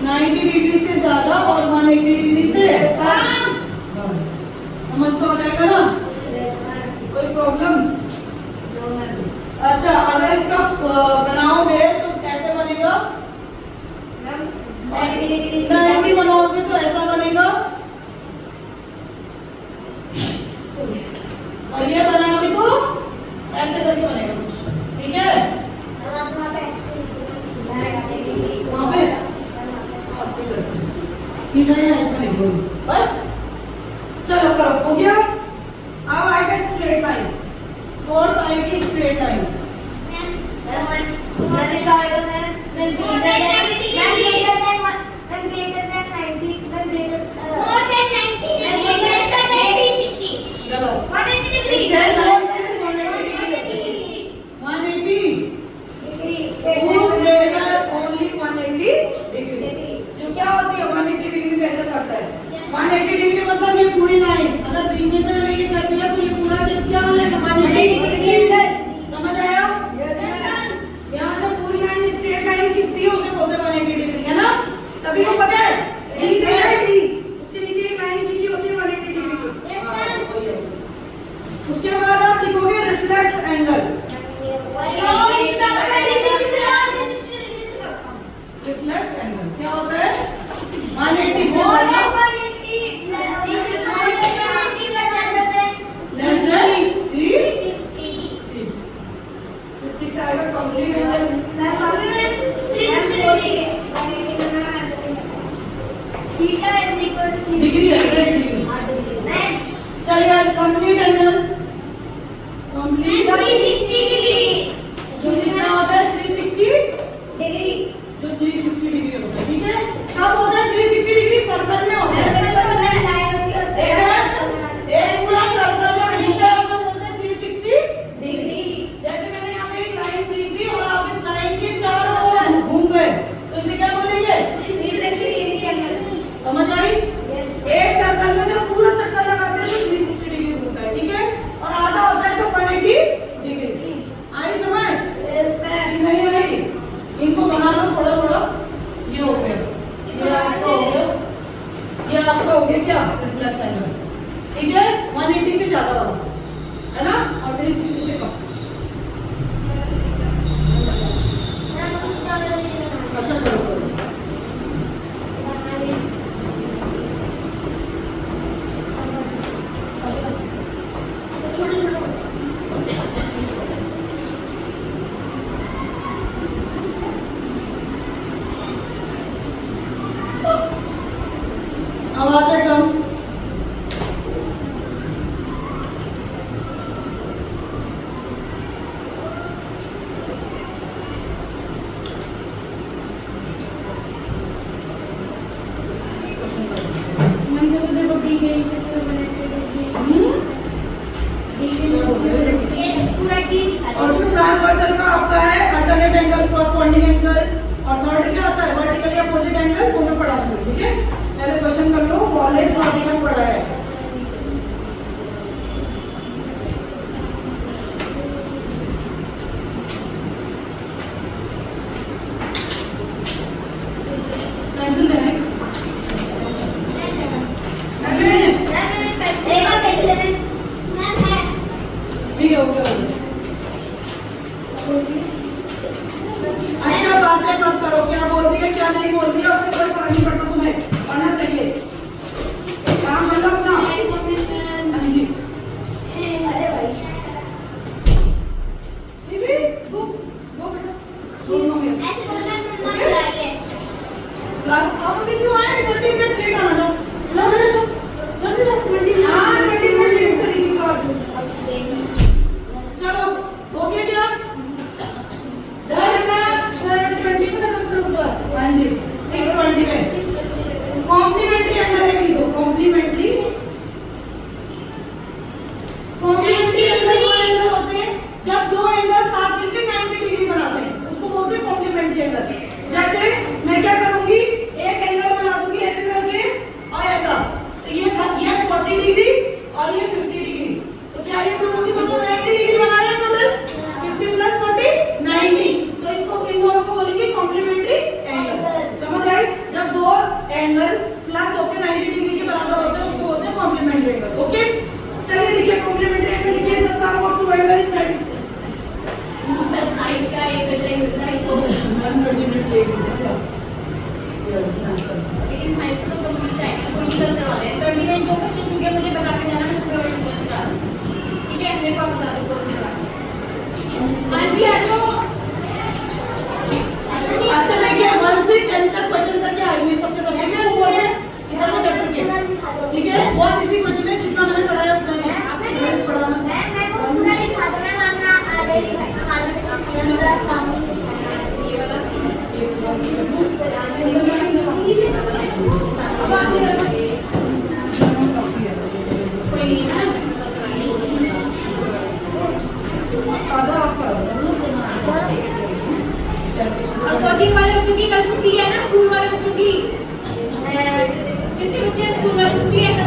90 degree से ज्यादा और 180 डिग्री से बस। समझ तो आ जाएगा ना? कोई प्रॉब्लम? अच्छा, अगर इसका बनाओगे तो कैसे बनेगा? 90 बनाओगे तो ऐसा बनेगा, और ये बनाओगे तो ऐसे करके बनेगा कुछ, ठीक है। वहाँ पे बस चलो करो, हो गया। अब आएगा स्ट्रेट लाइन, फोर्थ आएगी स्ट्रेट लाइन। क्या होती है 180 डिग्री मेजर करता है। 180 डिग्री मतलब ये पूरी लाइन, अगर बीच में से मैंने ये कर दिया तो ये पूरा क्या बनेगा? 180 डिग्री। समझ आया? यहाँ जो पूरी लाइन स्ट्रेट लाइन खींचती है उसे बोलते हैं 180 डिग्री, है ना? सभी को पता है? नीचे है डी, उसके नीचे एक लाइन खींची होती है 180 डिग्री की। उसके बाद आप लिखोगे रिफ्लेक्स एंगल। रिफ्लेक्स एंगल क्या होता है? 180 से बड़ा लेस देन 360 आएगा कंप्लीट एंगल। डिग्री है, डिग्री। चलिए कंप्लीट एंगल, कंप्लीट 360 डिग्री जो कितना होता है? 360 डिग्री। जो 360 डिग्री होता है, ठीक है। कब होता है 360 डिग्री? सर्कल में होता है। एक पूरा सर्कल जो घूमता है उसे बोलते हैं 360 डिग्री। जैसे मैंने यहाँ पे एक लाइन खींच दी और आप इस लाइन के चारों ओर घूम गए तो इसे क्या बोलेंगे? समझ आई? एक सर्कल में जब पूरा चक्कर लगाते हैं तो 360 डिग्री घूमता है, ठीक है। आपका हो गया क्या रिफ्लेक्स एंगल, ठीक है, 180 से ज्यादा वाला, है ना, और 360 से कम। अच्छा करो करो। आवाज़ें कम। मैम जैसे देखो डी के चित्र बने पूरा टी दिखा और जो ट्रांसवर्सल का आपका है अल्टरनेट एंगल, क्रॉसपॉन्डिंग एंगल, और थर्ड क्या आता है वर्टिकली अपोजिट एंगल, वो मैं पढ़ा दूंगी, ठीक है। पहले क्वेश्चन कर लो, कॉलेज जो अभी तक पढ़ा है। पेंसिल देना है। ठीक है, ओके। अच्छा बातें मत करो, क्या बोल रही है क्या नहीं बोल रही है उससे कोई फर्क नहीं पड़ता, तुम्हें पढ़ना चाहिए, काम कर लो अपना। हाँ जी। शिवी, गो बेटा, सुनो मेरा क्लास आप अभी क्यों आए, 20 मिनट लेट आना, जाओ जाओ बेटा, जाओ जल्दी जाओ, 20 मिनट लेट चलेगी क्लास। चलो हो गया क्या? हाँ जी, 620 में कॉम्प्लीमेंट्री एंगल है, लिखो कॉम्प्लीमेंट्री एंगल वो एंगल होते हैं जब दो एंगल साथ मिलकर 90 डिग्री बनाते हैं, उसको बोलते हैं कॉम्प्लीमेंट्री एंगल। जैसे मैं क्या करूंगी, एक एंगल बना दूंगी ऐसे करके और ऐसा, तो ये 40 डिग्री और ये 50 डिग्री, तो क्या ये दोनों की दोनों 90 डिग्री बना रहे हैं, टोटल 50 प्लस 40 90, तो इसको इन दोनों को बोलेंगे कॉम्प्लीमेंट्री एंगल। समझ आई? जब दो एंगल प्लस होकर 90 डिग्री के बराबर होते हैं उसको बोलते हैं कॉम्प्लीमेंट्री एंगल। ओके, चलिए लिखिए कॉम्प्लीमेंट्री एंगल, लिखिए the sum of two angle is 90। Size का एक डिजाइन होता है तो 120 मिनट लेगी क्लास। लेकिन साइज तो कंप्लीट है, कोई गलत करवा ले 29 जो कुछ छूट गया मुझे बता के जाना, मैं सुबह वाली टीचर से करा दूँ, ठीक है, मेरे को आप बता दो कौन सी करा। हाँ जी आ जाओ। अच्छा देखिए 1 से 10 तक क्वेश्चन करके आएंगे सबके सब, ठीक है, हुआ है इस वाले चैप्टर के, ठीक है, बहुत इजी क्वेश्चन है, जितना मैंने पढ़ाया उतना ही है, आपने पढ़ाना। ये वाला कोई नहीं है आधा आप पढ़ा दो। और कोचिंग वाले बच्चों की कल छुट्टी है ना, स्कूल वाले बच्चों की कितने बच्चे स्कूल वाले छुट्टी है कल?